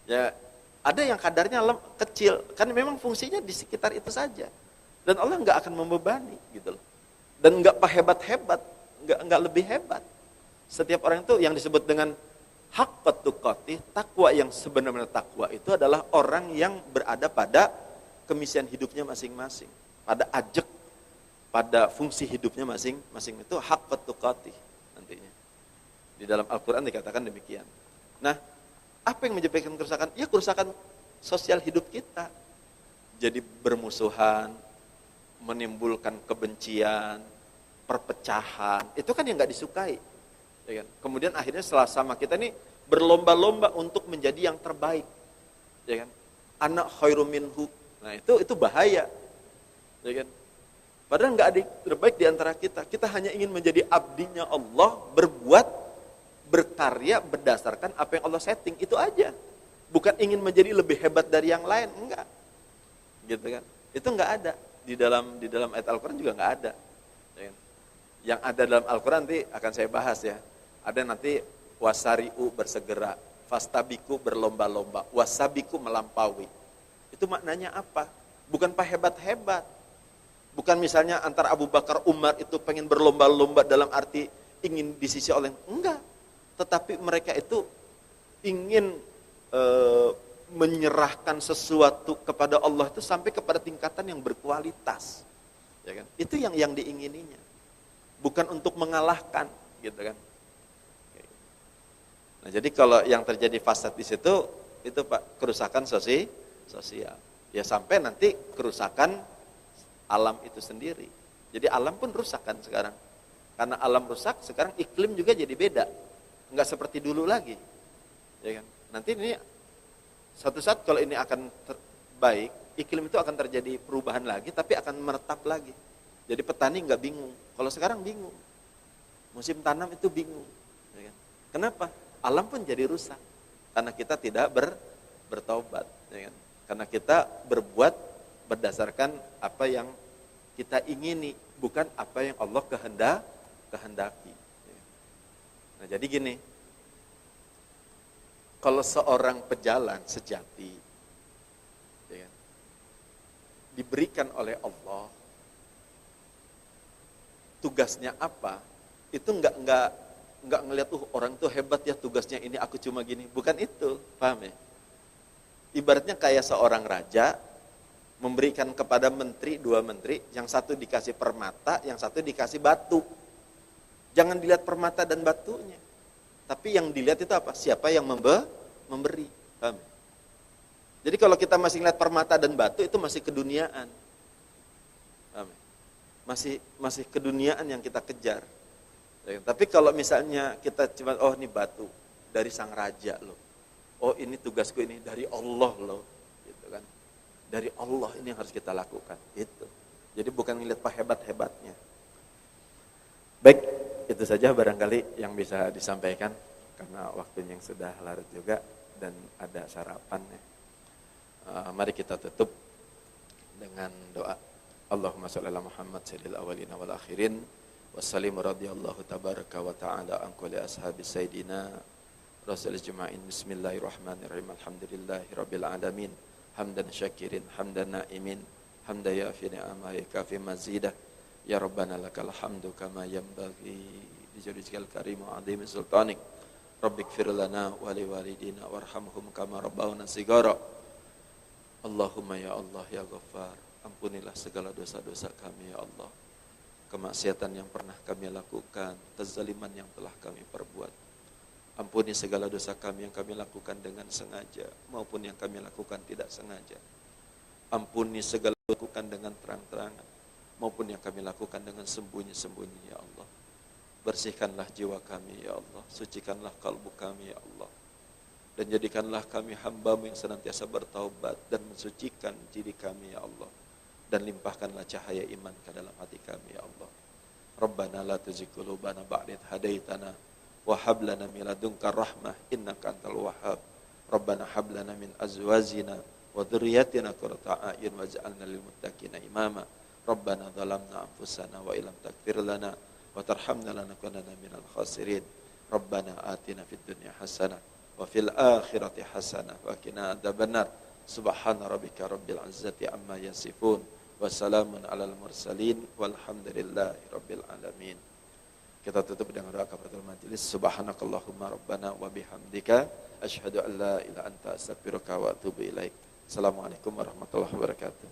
Ya ada yang kadarnya kecil, kan memang fungsinya di sekitar itu saja. Dan Allah nggak akan membebani, gitu loh. Dan nggak hebat-hebat. Enggak lebih hebat. Setiap orang itu yang disebut dengan haqqa tuqatih, takwa yang sebenarnya takwa itu adalah orang yang berada pada kemisian hidupnya masing-masing, pada ajak, pada fungsi hidupnya masing-masing, itu haqqa tuqatih nantinya. Di dalam Al-Qur'an dikatakan demikian. Nah, apa yang menyebabkan kerusakan? Ya kerusakan sosial hidup kita. Jadi bermusuhan, menimbulkan kebencian, perpecahan, itu kan yang nggak disukai, ya kan? Kemudian akhirnya setelah sama kita nih
berlomba-lomba untuk menjadi yang terbaik, ya kan? Anak khairum minhu. Nah, itu bahaya, ya kan? Padahal nggak ada yang terbaik di antara kita. Kita hanya ingin menjadi abdinya Allah, berbuat, berkarya berdasarkan apa yang Allah setting, itu aja. Bukan ingin menjadi lebih hebat dari yang lain, enggak. Gitu kan? Itu enggak ada di dalam ayat Al-Qur'an, juga enggak ada. Ya kan? Yang ada dalam Al-Qur'an nanti akan saya bahas ya. Ada nanti wasari'u bersegera, fastabiku berlomba-lomba, wasabiku melampaui. Itu maknanya apa? Bukan pak hebat-hebat. Bukan misalnya antara Abu Bakar, Umar itu pengen berlomba-lomba dalam arti ingin di sisi oleh, enggak. Tetapi mereka itu ingin menyerahkan sesuatu kepada Allah itu sampai kepada tingkatan yang berkualitas, ya kan? Itu yang diingininya, bukan untuk mengalahkan, gitu kan? Nah, jadi kalau yang terjadi fasad di situ, itu Pak, kerusakan sosial, ya sampai nanti kerusakan alam itu sendiri. Jadi alam pun rusak kan sekarang, karena alam rusak sekarang iklim juga jadi beda, nggak seperti dulu lagi, ya kan? Nanti ini suatu saat kalau ini akan baik, iklim itu akan terjadi perubahan lagi, tapi akan meretap lagi. Jadi petani nggak bingung. Kalau sekarang bingung, musim tanam itu bingung. Ya kan? Kenapa? Alam pun jadi rusak karena kita tidak bertaubat. Ya kan? Karena kita berbuat berdasarkan apa yang kita ingini, bukan apa yang Allah kehendaki. Ya. Nah, jadi gini. Kalau seorang pejalan sejati, ya kan, diberikan oleh Allah, tugasnya apa? Itu enggak ngelihat orang tuh hebat ya tugasnya ini, aku cuma gini. Bukan itu, paham ya? Ibaratnya kayak seorang raja memberikan kepada menteri, 2 menteri, yang satu dikasih permata, yang satu dikasih batu. Jangan dilihat permata dan batunya. Tapi yang dilihat itu apa? Siapa yang memberi. Paham? Jadi kalau kita masih lihat permata dan batu, itu masih keduniaan. Paham? Masih keduniaan yang kita kejar. Tapi kalau misalnya kita cuma, oh ini batu dari sang raja loh. Oh ini tugasku ini dari Allah loh. Gitu kan. Dari Allah ini yang harus kita lakukan. Itu. Jadi bukan ngelihat apa hebat-hebatnya. Baik, itu saja barangkali yang bisa disampaikan karena waktunya yang sudah larut juga dan ada sarapan ya. Mari kita tutup dengan doa. Allahumma sholli ala Muhammad sayyidil awwalina wal akhirin wassalim radhiyallahu tabaraka wa ta'ala an kulli ashabi sayyidina rasul juma'in. Bismillahirrahmanirrahim. Alhamdulillahi rabbil alamin. Hamdan syakirin, hamdan na'imin, hamdan yafi ni'amah kafi mazidah. Ya Rabbana lakal hamdu kama yanbaghi li jallikal karim wa 'azimi sultanik. Rabbighfir lana wa li walidina warhamhum kama rabbawna shigara. Allahumma ya Allah ya Ghaffar, ampunilah segala dosa-dosa kami ya Allah. Kemaksiatan yang pernah kami lakukan, kezaliman yang telah kami perbuat. Ampuni segala dosa kami yang kami lakukan dengan sengaja maupun yang kami lakukan tidak sengaja. Ampuni segala lakukan dengan terang-terangan maupun yang kami lakukan dengan sembunyi-sembunyi ya Allah. Bersihkanlah jiwa kami ya Allah, sucikanlah kalbu kami ya Allah. Dan jadikanlah kami hamba-Mu yang senantiasa bertaubat dan mensucikan diri kami ya Allah. Dan limpahkanlah cahaya iman ke dalam hati kami ya Allah. Rabbana la tuzigh qulubana ba'da idh hadaitana wa hab lana min ladunka rahmah innaka antal wahhab. Rabbana hab lana min azwajina wa dhurriyyatina qurrata a'yun waj'alna lil muttaqina imama. Rabbana zalamna anfusana wa illam taghfir lana wa tarhamna lanakunanna minal khasirin. Rabbana atina fid dunya hasanah wa fil akhirati hasanah wa qina adzabannar. Subhana rabbika rabbil izzati amma yasifun wa salamun alal mursalin walhamdulillahi rabbil alamin. Kita tutup dengan doa kafaratul majelis. Subhanakallahumma rabbana wa bihamdika asyhadu an la ilaha illa anta astaghfiruka wa atubu ilaik. Assalamualaikum warahmatullahi wabarakatuh.